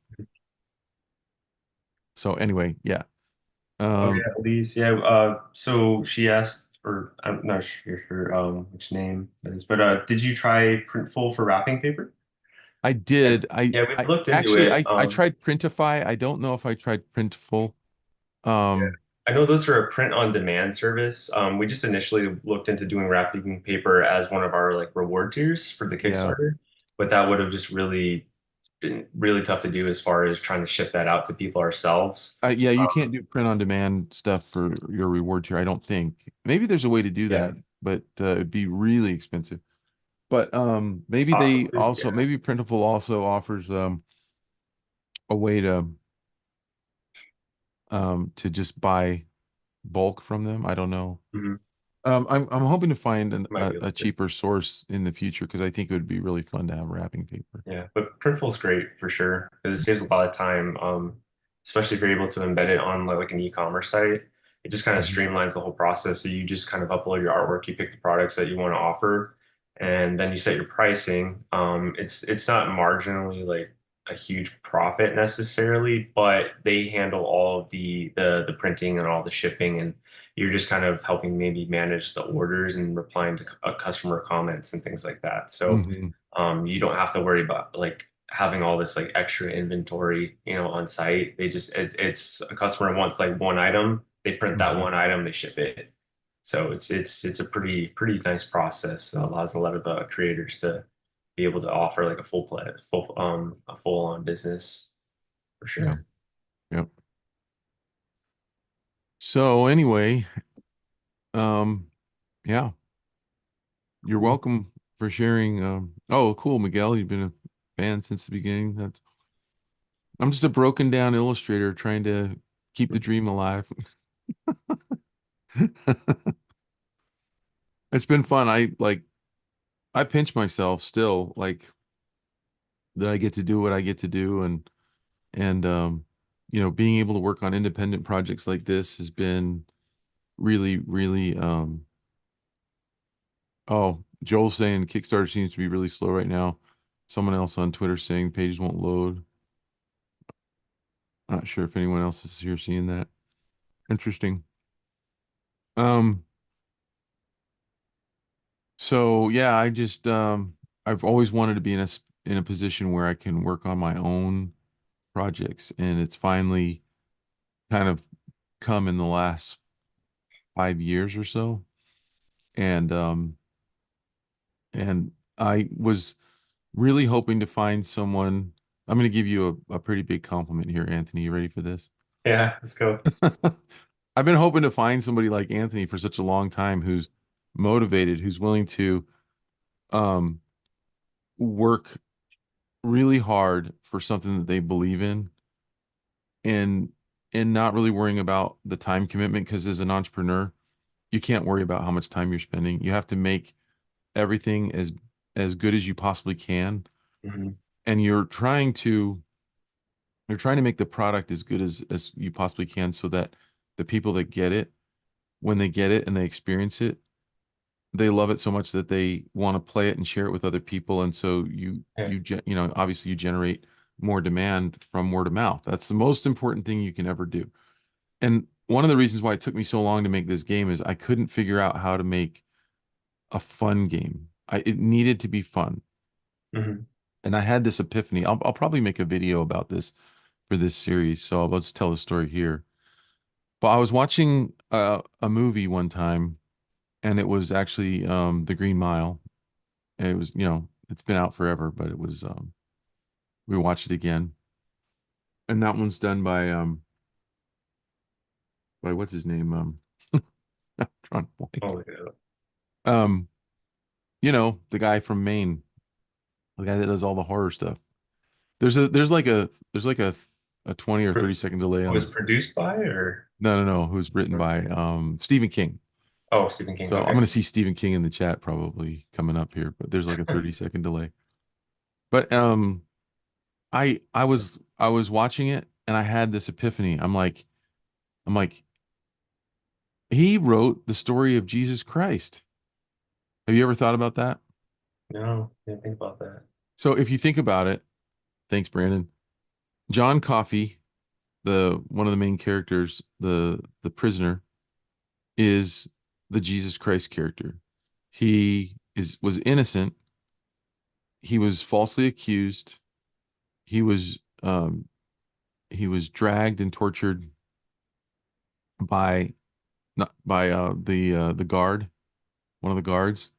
Speaker 2: so anyway, yeah.
Speaker 1: Oh
Speaker 2: Um,
Speaker 1: yeah, Elise. Yeah. So she asked, or I'm not sure which name that is, but did you try Printful for wrapping paper?
Speaker 2: I
Speaker 1: Yeah,
Speaker 2: did. I
Speaker 1: yeah, we
Speaker 2: I
Speaker 1: looked into
Speaker 2: actually
Speaker 1: it.
Speaker 2: I tried Printify. I don't know if I tried Printful.
Speaker 1: Yeah.
Speaker 2: Um,
Speaker 1: I know those are a print on demand service. We just initially looked into doing wrapping paper as one of our like reward tiers for the
Speaker 2: yeah.
Speaker 1: Kickstarter, but that would have just really been really tough to do as far as trying to ship that out to people ourselves.
Speaker 2: Yeah, you can't
Speaker 1: Um,
Speaker 2: do print on demand stuff for your reward tier, I don't think. Maybe there's a way to do
Speaker 1: yeah,
Speaker 2: that, but it'd be really expensive. But maybe they
Speaker 1: possibly.
Speaker 2: also
Speaker 1: Yeah.
Speaker 2: maybe Printful also offers a way to to just buy bulk from them. I don't know.
Speaker 1: Mhm.
Speaker 2: I'm hoping to find
Speaker 1: Might be able
Speaker 2: a
Speaker 1: to.
Speaker 2: cheaper source in the future because I think it would be really fun to have wrapping paper.
Speaker 1: Yeah, but Printful's great for sure because it saves a lot of time, especially if you're able to embed it on like an e-commerce site. It just kind of
Speaker 2: Mhm.
Speaker 1: streamlines the whole process. So you just kind of upload your artwork, you pick the products that you want to offer, and then you set your pricing. It's not marginally like a huge profit necessarily, but they handle all of the printing and all the shipping, and you're just kind of helping maybe manage the orders and replying to customer comments and things like that. So
Speaker 2: Mhm.
Speaker 1: you don't have to worry about like having all this like extra inventory, on site. It's a customer wants like one item, they print that
Speaker 2: Mhm.
Speaker 1: one item, they ship it. So it's a pretty nice process. It allows a lot of creators to be able to offer like a full on business for
Speaker 2: Yeah.
Speaker 1: sure.
Speaker 2: Yep. So anyway, um, yeah, you're
Speaker 1: Cool.
Speaker 2: welcome for sharing. Oh, cool, Miguel. You've been a fan since the beginning. I'm just a broken down illustrator trying to keep the dream alive. It's been fun. I pinch myself still, like that I get to do what I get to do, and being able to work on independent projects like this has been really, really oh, Joel's saying Kickstarter seems to be really slow right now. Someone else on Twitter saying pages won't load. Not sure if anyone else is here seeing that. Interesting. Um, so yeah, I've always wanted to be in a position where I can work on my own projects, and it's finally kind of come in the last 5 years or so. And and I was really hoping to find someone. I'm going to give you a pretty big compliment here, Anthony. You ready for this?
Speaker 1: Yeah, let's go.
Speaker 2: I've been hoping to find somebody like Anthony for such a long time who's motivated, who's willing to um work really hard for something that they believe in and not really worrying about the time commitment because as an entrepreneur, you can't worry about how much time you're spending. You have to make everything as good as you possibly can
Speaker 1: Mhm.
Speaker 2: and you're trying to make the product as good as you possibly can so that the people that get it, when they get it and they experience it, they love it so much that they want to play it and share it with other people. And so
Speaker 1: Yeah.
Speaker 2: obviously you generate more demand from word of mouth. That's the most important thing you can ever do. And one of the reasons why it took me so long to make this game is I couldn't figure out how to make a fun game. It needed to be fun.
Speaker 1: Mhm.
Speaker 2: And I had this epiphany. I'll probably make a video about this for this series. So I'll just tell the story here. But I was watching a movie one time, and it was actually The Green Mile. And it was, it's been out forever, but it was we watched it again. And that one's done by what's his name? I'm trying to
Speaker 1: Oh,
Speaker 2: blank.
Speaker 1: look it up.
Speaker 2: Um, the guy from Maine, the guy that does all the horror stuff. There's like a 20 or 30 second delay
Speaker 1: Was
Speaker 2: on
Speaker 1: produced by or
Speaker 2: no, who's written by Stephen King.
Speaker 1: oh, Stephen King.
Speaker 2: So I'm
Speaker 1: Okay.
Speaker 2: gonna see Stephen King in the chat probably coming up here, but there's like a 30-second delay. But I was watching it and I had this epiphany. I'm like, he wrote the story of Jesus Christ. Have you ever thought about that?
Speaker 1: No, didn't think about that.
Speaker 2: So if you think about it, thanks, Brandon. John Coffey, the one of the main characters, the prisoner, is the Jesus Christ character. He was innocent. He was falsely accused. He was um he was dragged and tortured by not by the guard, one of the guards,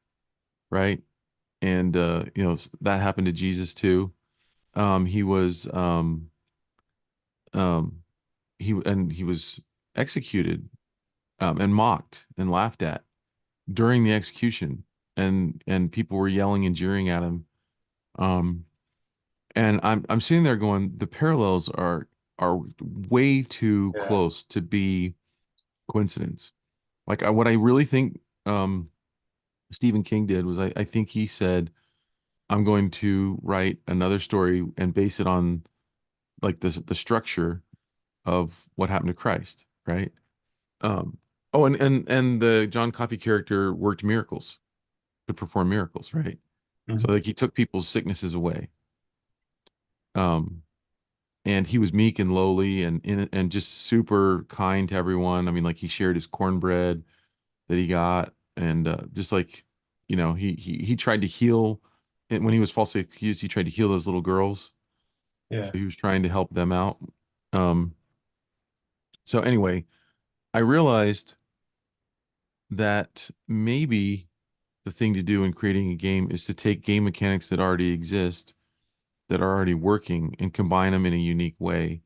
Speaker 2: right? And that happened to Jesus too. He was um he was executed and mocked and laughed at during the execution, and people were yelling and jeering at him. Um, and I'm sitting there going, the parallels are. are way too
Speaker 1: Yeah.
Speaker 2: close to be coincidence. Like what I really think Stephen King did was I think he said, I'm going to write another story and base it on like the structure of what happened to Christ, right? Um, oh, and the John Coffey character worked miracles, could perform miracles, right? So
Speaker 1: Mhm.
Speaker 2: like he took people's sicknesses away. Um, and he was meek and lowly and just super kind to everyone. I mean, like he shared his cornbread that he got, and just like he tried to heal. And when he was falsely accused, he tried to heal those little girls. So
Speaker 1: Yeah.
Speaker 2: he was trying to help them out. Um, so anyway, I realized that maybe the thing to do in creating a game is to take game mechanics that already exist, that are already working, and combine them in a unique way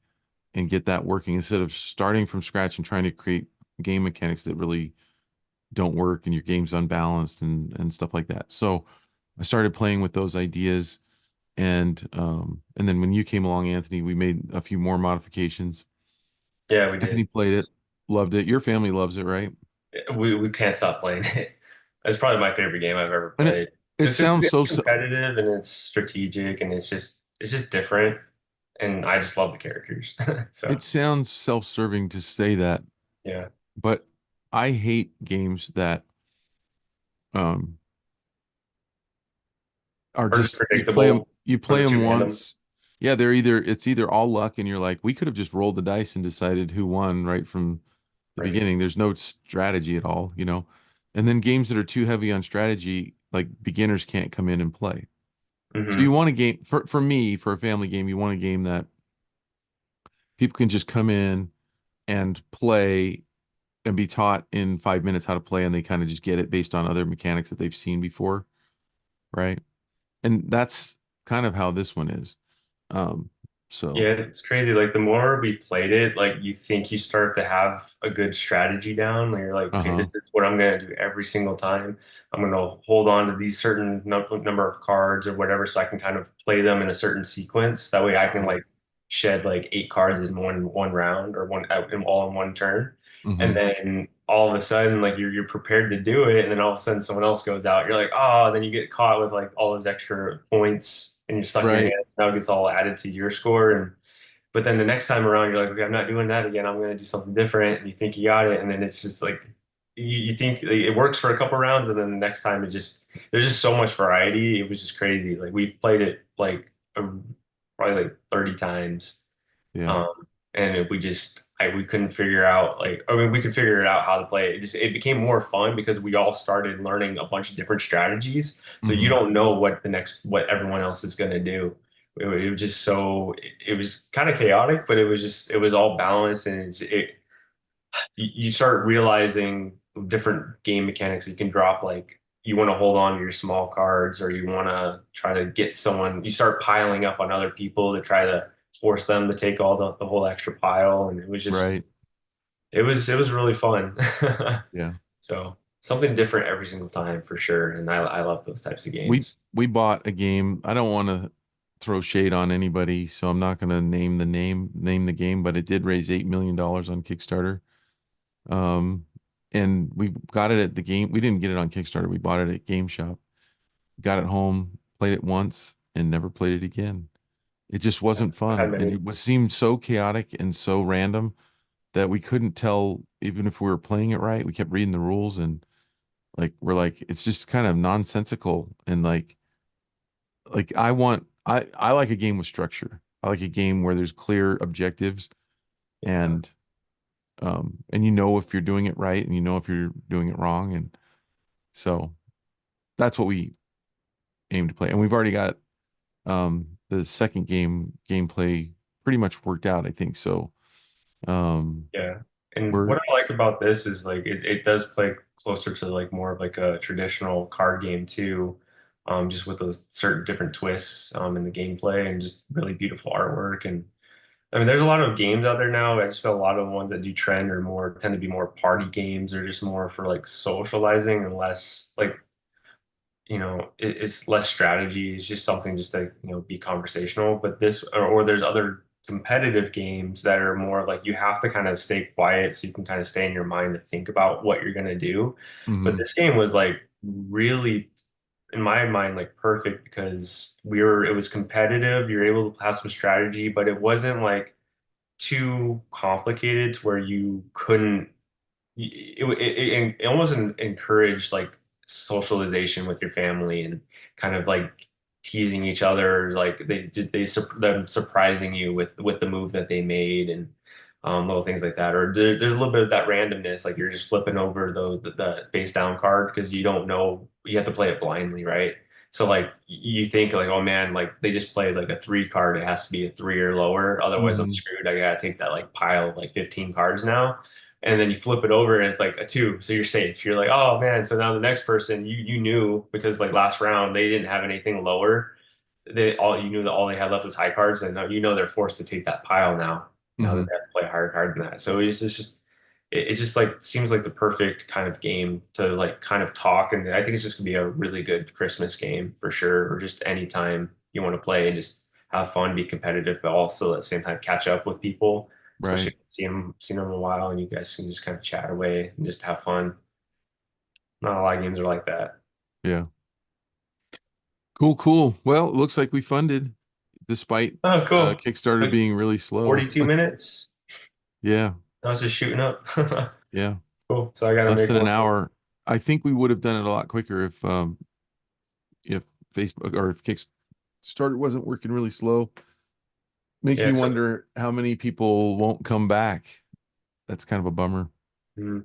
Speaker 2: and get that working instead of starting from scratch and trying to create game mechanics that really don't work and your game's unbalanced and stuff like that. So I started playing with those ideas and then when you came along, Anthony, we made a few more modifications.
Speaker 1: Yeah, we
Speaker 2: Anthony
Speaker 1: did.
Speaker 2: played it, loved it. Your family loves it, right?
Speaker 1: We can't stop playing it. It's probably my favorite game I've ever
Speaker 2: And it
Speaker 1: played.
Speaker 2: it
Speaker 1: Just because
Speaker 2: sounds
Speaker 1: it's
Speaker 2: so
Speaker 1: competitive and it's strategic and it's just different. And I just love the characters. So
Speaker 2: it sounds self-serving to say that,
Speaker 1: yeah.
Speaker 2: but I hate games that um are
Speaker 1: Or just
Speaker 2: just
Speaker 1: predictable
Speaker 2: you
Speaker 1: or
Speaker 2: play
Speaker 1: they're
Speaker 2: them
Speaker 1: too random.
Speaker 2: once. Yeah, it's either all luck and you're like, we could have just rolled the dice and decided who won right from the
Speaker 1: Right.
Speaker 2: beginning. There's no strategy at all, you know. And then games that are too heavy on strategy, like beginners can't come in and play. So you
Speaker 1: Hmm.
Speaker 2: want a game for me, for a family game, you want a game that people can just come in and play and be taught in 5 minutes how to play and they kind of just get it based on other mechanics that they've seen before, right? And that's kind of how this one is. Um,
Speaker 1: Yeah,
Speaker 2: so
Speaker 1: it's crazy. Like the more we played it, like you think you start to have a good strategy down. Like you're like, okay, this
Speaker 2: uh-huh.
Speaker 1: is what I'm gonna do every single time. I'm gonna hold on to these certain number of cards or whatever, so I can kind of play them in a certain sequence. That way, I can
Speaker 2: Uh-huh.
Speaker 1: like shed like 8 cards in one round or one in all in one turn. And
Speaker 2: Hmm.
Speaker 1: then all of a sudden, like you're prepared to do it, and then all of a sudden someone else goes out. You're like, oh, then you get caught with like all those extra points, and you're stuck in your
Speaker 2: Right,
Speaker 1: hands. Now it gets all added to your score, and but then the next time around, you're like, okay, I'm not doing that again. I'm going to do something different. And you think you got it. And then it's just like, you think like, it works for a couple rounds. And then the next time there's just so much variety. It was just crazy. Like we've played it like probably like 30 times.
Speaker 2: yeah.
Speaker 1: Um, and we couldn't figure out like, I mean, we could figure it out how to play it. It became more fun because we all started learning a bunch of different strategies. So you
Speaker 2: Hmm.
Speaker 1: don't know what everyone else is going to do. It was just so, it was kind of chaotic, but it was all balanced and you start realizing different game mechanics you can drop. Like you want to hold on to your small cards or you want to try to get someone, you start piling up on other people to try to force them to take all the whole extra pile. And it was just,
Speaker 2: Right.
Speaker 1: it was really fun.
Speaker 2: Yeah.
Speaker 1: So something different every single time for sure. And I love those types of
Speaker 2: We
Speaker 1: games.
Speaker 2: we bought a game. I don't want to throw shade on anybody, so I'm not going to name the game, but it did raise $8 million on Kickstarter. Um, and we got it at the game. We didn't get it on Kickstarter. We bought it at Game Shop. Got it home, played it once, and never played it again. It just wasn't
Speaker 1: I've had
Speaker 2: fun, and
Speaker 1: many.
Speaker 2: it was seemed so chaotic and so random that we couldn't tell even if we were playing it right. We kept reading the rules and like we're like it's just kind of nonsensical and like I like a game with structure. I like a game where there's clear objectives
Speaker 1: Yeah.
Speaker 2: and you know if you're doing it right and you know if you're doing it wrong and so that's what we aim to play. And we've already got the second gameplay pretty much worked out, I think. So
Speaker 1: Yeah. And
Speaker 2: we're
Speaker 1: what I like about this is like it does play closer to like more of like a traditional card game too. Just with those certain different twists in the gameplay and just really beautiful artwork. And I mean there's a lot of games out there now. I just feel a lot of the ones that do trend are more tend to be more party games or just more for like socializing and less like it's less strategy. It's just something just to be conversational. But or there's other competitive games that are more like you have to kind of stay quiet so you can kind of stay in your mind to think about what you're gonna do. But
Speaker 2: Hmm.
Speaker 1: this game was like really, in my mind, like perfect because it was competitive. You're able to have some strategy, but it wasn't like too complicated to where you couldn't it almost encouraged like socialization with your family and kind of like teasing each other, like them surprising you with the move that they made and little things like that. Or there's a little bit of that randomness, like you're just flipping over the face down card because you don't know, you have to play it blindly, right? So like you think like, oh man, like they just played like a three card, it has to be a three or lower, otherwise I'm
Speaker 2: Hmm.
Speaker 1: screwed. I gotta take that like pile of like 15 cards now, and then you flip it over and it's like a two, so you're safe. You're like, oh man, so now the next person you knew because like last round they didn't have anything lower. They all you knew that all they had left was high cards, and you know they're forced to take that pile now. Now that
Speaker 2: Hmm.
Speaker 1: they have to play a higher card than that, so it's just it just like seems like the perfect kind of game to like kind of talk, and I think it's just gonna be a really good Christmas game for sure, or just anytime you want to play and just have fun, be competitive, but also at the same time catch up with people, especially
Speaker 2: Right.
Speaker 1: if you seen them in a while, and you guys can just kind of chat away and just have fun. Not a lot of games are like that.
Speaker 2: Yeah. Cool, cool. Well, it looks like we funded despite
Speaker 1: Oh, cool.
Speaker 2: Kickstarter
Speaker 1: Like
Speaker 2: being really slow.
Speaker 1: 42 minutes.
Speaker 2: Yeah.
Speaker 1: I was just shooting up.
Speaker 2: Yeah.
Speaker 1: Cool. So I got to
Speaker 2: Less
Speaker 1: make
Speaker 2: than an
Speaker 1: one more.
Speaker 2: hour. I think we would have done it a lot quicker if Facebook or if Kickstarter wasn't working really slow. Makes me
Speaker 1: Yeah. So,
Speaker 2: wonder how many people won't come back. That's kind of a bummer.
Speaker 1: mm.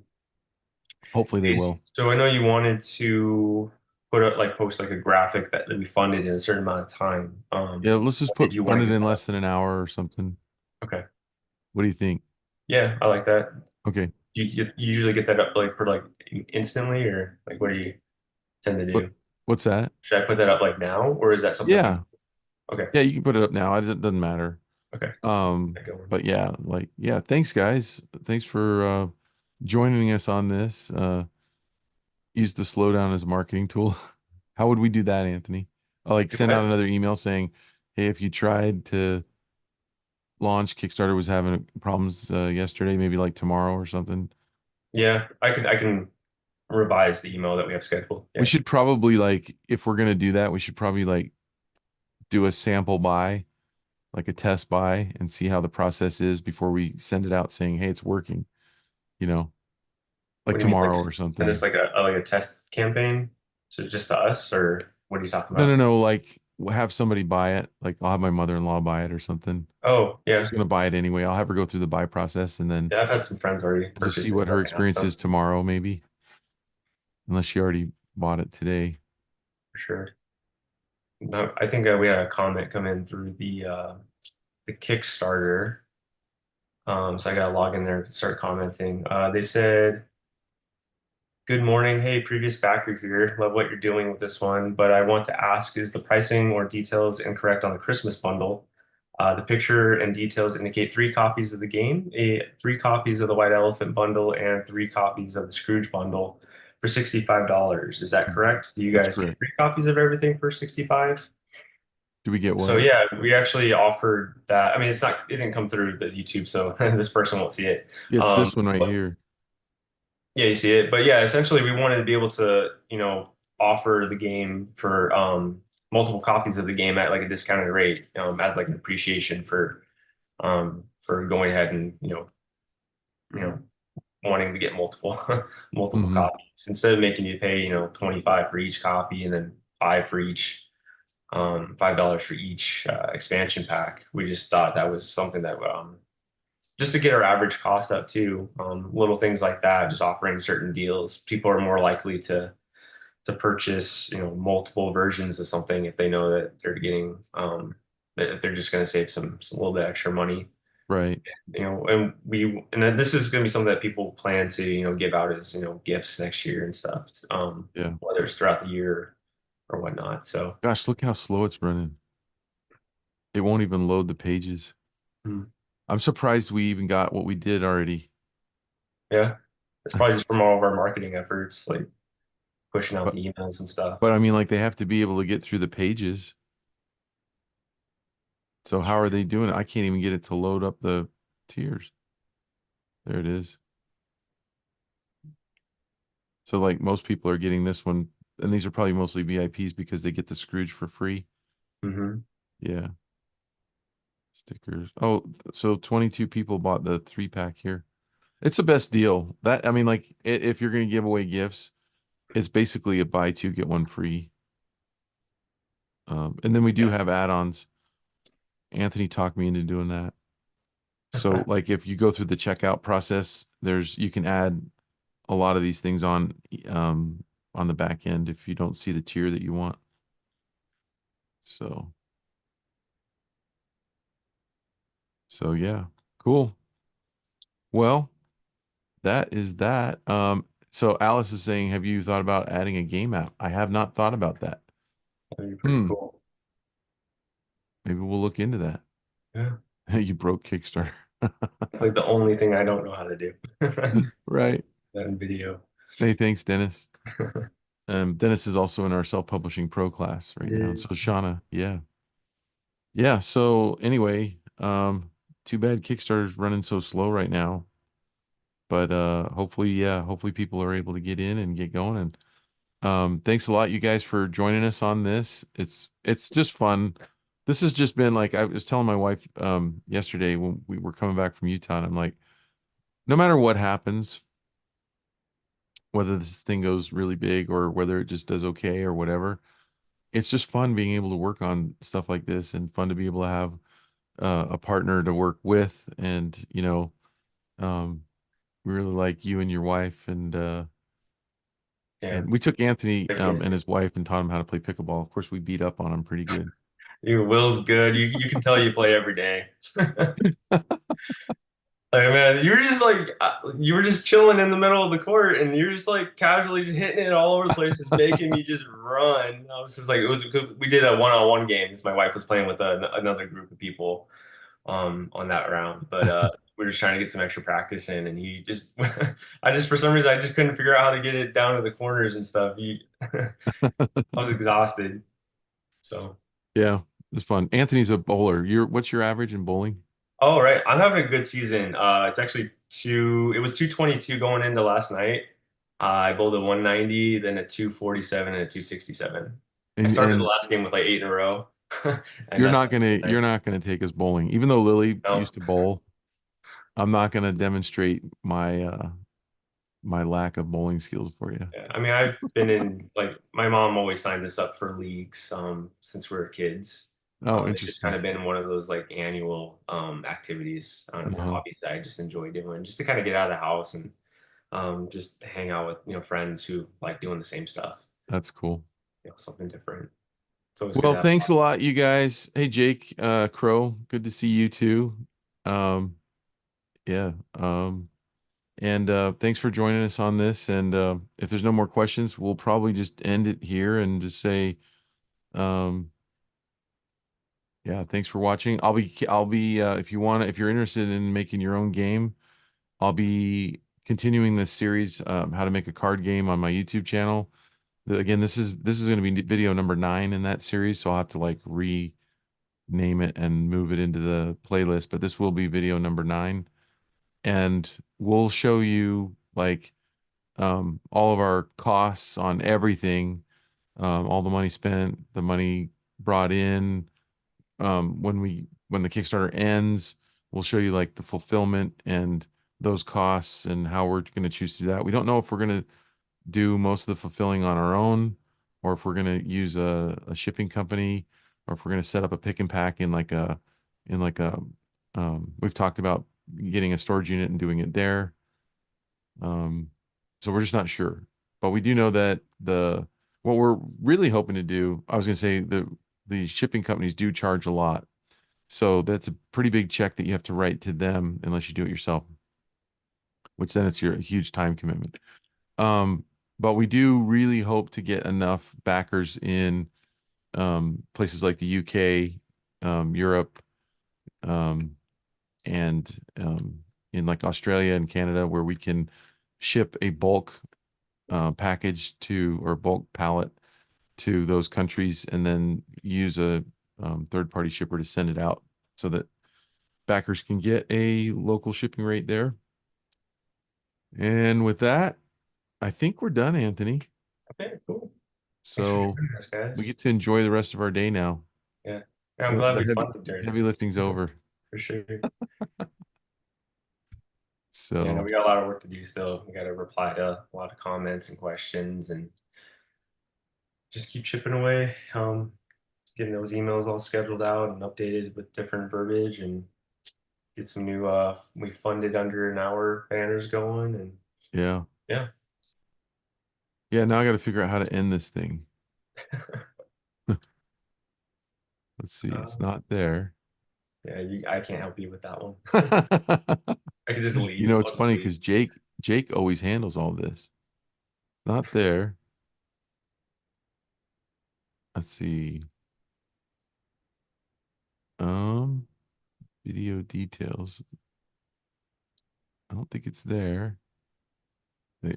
Speaker 2: Hopefully they
Speaker 1: Okay,
Speaker 2: will.
Speaker 1: so I know you wanted to put up like post like a graphic that we funded in a certain amount of time.
Speaker 2: Yeah, let's just
Speaker 1: When did
Speaker 2: put
Speaker 1: you want to
Speaker 2: funded
Speaker 1: get
Speaker 2: in
Speaker 1: that?
Speaker 2: less than an hour or something.
Speaker 1: Okay.
Speaker 2: What do you think?
Speaker 1: Yeah, I like that.
Speaker 2: Okay.
Speaker 1: You usually get that up like for like instantly, or like what do you tend to
Speaker 2: What
Speaker 1: do?
Speaker 2: what's that?
Speaker 1: Should I put that up like now, or is that something we?
Speaker 2: Yeah.
Speaker 1: Okay.
Speaker 2: Yeah, you can put it up now. It doesn't matter.
Speaker 1: Okay.
Speaker 2: Um,
Speaker 1: I go on.
Speaker 2: but yeah, like yeah, thanks guys. Thanks for joining us on this. Use the slowdown as a marketing tool. How would we do that, Anthony? Like
Speaker 1: Do
Speaker 2: send out
Speaker 1: what?
Speaker 2: another email saying, "Hey, if you tried to launch Kickstarter was having problems yesterday, maybe like tomorrow or something."
Speaker 1: Yeah, I can revise the email that we have scheduled.
Speaker 2: We
Speaker 1: Yeah.
Speaker 2: should probably like if we're gonna do that, we should probably like do a sample buy, like a test buy, and see how the process is before we send it out saying, "Hey, it's working," you know, like
Speaker 1: What do you mean? Like
Speaker 2: tomorrow or
Speaker 1: send us
Speaker 2: something.
Speaker 1: like a test campaign? So just to us, or what are you talking
Speaker 2: No, no,
Speaker 1: about?
Speaker 2: no. Like we'll have somebody buy it. Like I'll have my mother-in-law buy it or something.
Speaker 1: Oh,
Speaker 2: She's
Speaker 1: yeah.
Speaker 2: gonna buy it anyway. I'll have her go through the buy process and then
Speaker 1: Yeah, I've had some friends already
Speaker 2: just see
Speaker 1: purchase it,
Speaker 2: what her
Speaker 1: so I can ask
Speaker 2: experience
Speaker 1: them
Speaker 2: is tomorrow, maybe, unless she already bought it today.
Speaker 1: for sure. No, I think we had a comment come in through the Kickstarter. So I gotta log in there and start commenting. They said, "Good morning. Hey, previous backer here. Love what you're doing with this one, but I want to ask, is the pricing or details incorrect on the Christmas bundle? The picture and details indicate three copies of the game, three copies of the White Elephant bundle, and three copies of the Scrooge bundle for $65. Is that correct? Do you
Speaker 2: That's
Speaker 1: guys get
Speaker 2: correct.
Speaker 1: three copies of everything for 65?
Speaker 2: Do we get
Speaker 1: So
Speaker 2: what?
Speaker 1: yeah, we actually offered that. I mean, it didn't come through the YouTube, so this person won't see it.
Speaker 2: Yeah, it's this one right
Speaker 1: But
Speaker 2: here.
Speaker 1: yeah, you see it. But yeah, essentially, we wanted to be able to, offer the game for multiple copies of the game at like a discounted rate, as like an appreciation for going ahead and you know wanting to get multiple multiple
Speaker 2: Hmm.
Speaker 1: copies instead of making you pay 25 for each copy and then five for each $5 for each expansion pack. We just thought that was something that just to get our average cost up too. Little things like that, just offering certain deals. People are more likely to purchase, multiple versions of something if they know that they're getting if they're just going to save some little bit extra money.
Speaker 2: Right.
Speaker 1: And then this is going to be something that people plan to give out as gifts next year and stuff.
Speaker 2: Yeah.
Speaker 1: Whether it's throughout the year or whatnot. So.
Speaker 2: Gosh, look how slow it's running. It won't even load the pages.
Speaker 1: Hmm.
Speaker 2: I'm surprised we even got what we did already.
Speaker 1: Yeah, it's probably just from all of our marketing efforts, like pushing out
Speaker 2: But
Speaker 1: the emails and stuff.
Speaker 2: but I mean like they have to be able to get through the pages. So how are they doing it? I can't even get it to load up the tiers. There it is. So like most people are getting this one, and these are probably mostly VIPs because they get the Scrooge for free.
Speaker 1: Hmm.
Speaker 2: Yeah. Stickers. Oh, so 22 people bought the 3-pack here. It's the best deal. That I mean, like if you're gonna give away gifts, it's basically a buy two, get one free. And then we do
Speaker 1: Yeah.
Speaker 2: have add-ons. Anthony talked me into doing that. So like if you go through the checkout process, you can add a lot of these things on the back end if you don't see the tier that you want. So yeah, cool. Well, that is that. So Alice is saying, have you thought about adding a game app? I have not thought about that.
Speaker 1: That'd be pretty
Speaker 2: Hmm.
Speaker 1: cool.
Speaker 2: Maybe we'll look into that.
Speaker 1: Yeah.
Speaker 2: You broke Kickstarter.
Speaker 1: It's like the only thing I don't know how to do. That,
Speaker 2: Right.
Speaker 1: that in video.
Speaker 2: Hey, thanks, Dennis. Dennis is also in our self-publishing pro class right now. And
Speaker 1: Yeah.
Speaker 2: so Shauna, yeah. Yeah. So anyway, too bad Kickstarter's running so slow right now. But hopefully, yeah, hopefully people are able to get in and get going. And thanks a lot, you guys, for joining us on this. It's just fun. This has just been like I was telling my wife yesterday when we were coming back from Utah, and I'm like, no matter what happens, whether this thing goes really big or whether it just does okay or whatever, it's just fun being able to work on stuff like this and fun to be able to have a partner to work with. And, um, we really like you and your wife.
Speaker 1: Yeah.
Speaker 2: And we took Anthony
Speaker 1: Yes.
Speaker 2: and his wife and taught him how to play pickleball. Of course, we beat up on him pretty good.
Speaker 1: Your Will's good. You can tell you play every day. Like man, you were just like you were just chilling in the middle of the court, and you're just like casually just hitting it all over the place, just making me just run. I was just like, it was we did a one-on-one game. Because my wife was playing with another group of people on that round, but we were just trying to get some extra practice in, and he just I just for some reason I just couldn't figure out how to get it down to the corners and stuff. I was exhausted. So.
Speaker 2: Yeah, it's fun. Anthony's a bowler. What's your average in bowling?
Speaker 1: Oh, right. I'm having a good season. It's actually it was 222 going into last night. I bowled a 190, then a 247 and a 267. I started the
Speaker 2: And
Speaker 1: last game with like eight in a row and messed up.
Speaker 2: you're not gonna take us bowling. Even though Lily
Speaker 1: No.
Speaker 2: used to bowl, I'm not gonna demonstrate my lack of bowling skills for you.
Speaker 1: Yeah. I mean, I've been in like my mom always signed us up for leagues since we were kids.
Speaker 2: Oh,
Speaker 1: It's just kind
Speaker 2: interesting.
Speaker 1: of been one of those like annual activities, I don't know,
Speaker 2: Uh-huh.
Speaker 1: hobbies that I just enjoy doing just to kind of get out of the house and just hang out with friends who like doing the same stuff,
Speaker 2: That's cool.
Speaker 1: something different. It's always good
Speaker 2: Well,
Speaker 1: to have.
Speaker 2: thanks a lot, you guys. Hey, Jake, Crow, good to see you too. Um, yeah. And thanks for joining us on this. And if there's no more questions, we'll probably just end it here and just say, um, yeah, thanks for watching. I'll be if if you're interested in making your own game, I'll be continuing this series, how to make a card game on my YouTube channel. Again, this is going to be video number 9 in that series, so I'll have to like rename it and move it into the playlist. But this will be video number 9, and we'll show you like all of our costs on everything, all the money spent, the money brought in. When the Kickstarter ends, we'll show you like the fulfillment and those costs and how we're going to choose to do that. We don't know if we're going to do most of the fulfilling on our own, or if we're going to use a shipping company, or if we're going to set up a pick and pack in like a we've talked about getting a storage unit and doing it there. So we're just not sure, but we do know that what we're really hoping to do, I was going to say the shipping companies do charge a lot. So that's a pretty big check that you have to write to them unless you do it yourself, which then it's your huge time commitment. But we do really hope to get enough backers in places like the UK, Europe, um, and in like Australia and Canada, where we can ship a bulk package to or bulk pallet to those countries, and then use a third party shipper to send it out so that backers can get a local shipping rate there. And with that, I think we're done, Anthony.
Speaker 1: Okay, cool. Thanks for
Speaker 2: So
Speaker 1: joining us,
Speaker 2: we
Speaker 1: guys.
Speaker 2: get to enjoy the rest of our day now.
Speaker 1: Yeah. Yeah, I'm glad
Speaker 2: The
Speaker 1: we funded
Speaker 2: heavy
Speaker 1: during
Speaker 2: lifting's over.
Speaker 1: for sure. Yeah, no,
Speaker 2: So
Speaker 1: we got a lot of work to do still. We got to reply to a lot of comments and questions and just keep chipping away. Getting those emails all scheduled out and updated with different verbiage and get some new we funded under an hour banners going and
Speaker 2: yeah.
Speaker 1: yeah.
Speaker 2: Yeah, now I got to figure out how to end this thing. Let's see. It's
Speaker 1: Um,
Speaker 2: not there.
Speaker 1: yeah, I can't help you with that one.
Speaker 2: You
Speaker 1: I can just leave.
Speaker 2: know, it's
Speaker 1: I'll just
Speaker 2: funny
Speaker 1: leave.
Speaker 2: because Jake always handles all this. Not there. Let's see. Um, video details. I don't think it's there.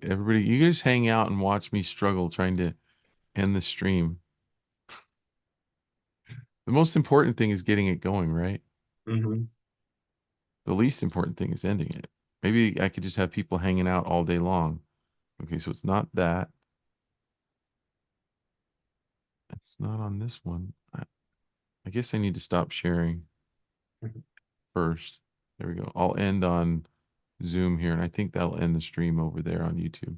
Speaker 2: Everybody, you guys hang out and watch me struggle trying to end the stream. The most important thing is getting it going, right?
Speaker 1: Hmm.
Speaker 2: The least important thing is ending it. Maybe I could just have people hanging out all day long. Okay, so it's not that. It's not on this one. I guess I need to stop sharing first. There we go. I'll end on Zoom here, and I think that'll end the stream over there on YouTube.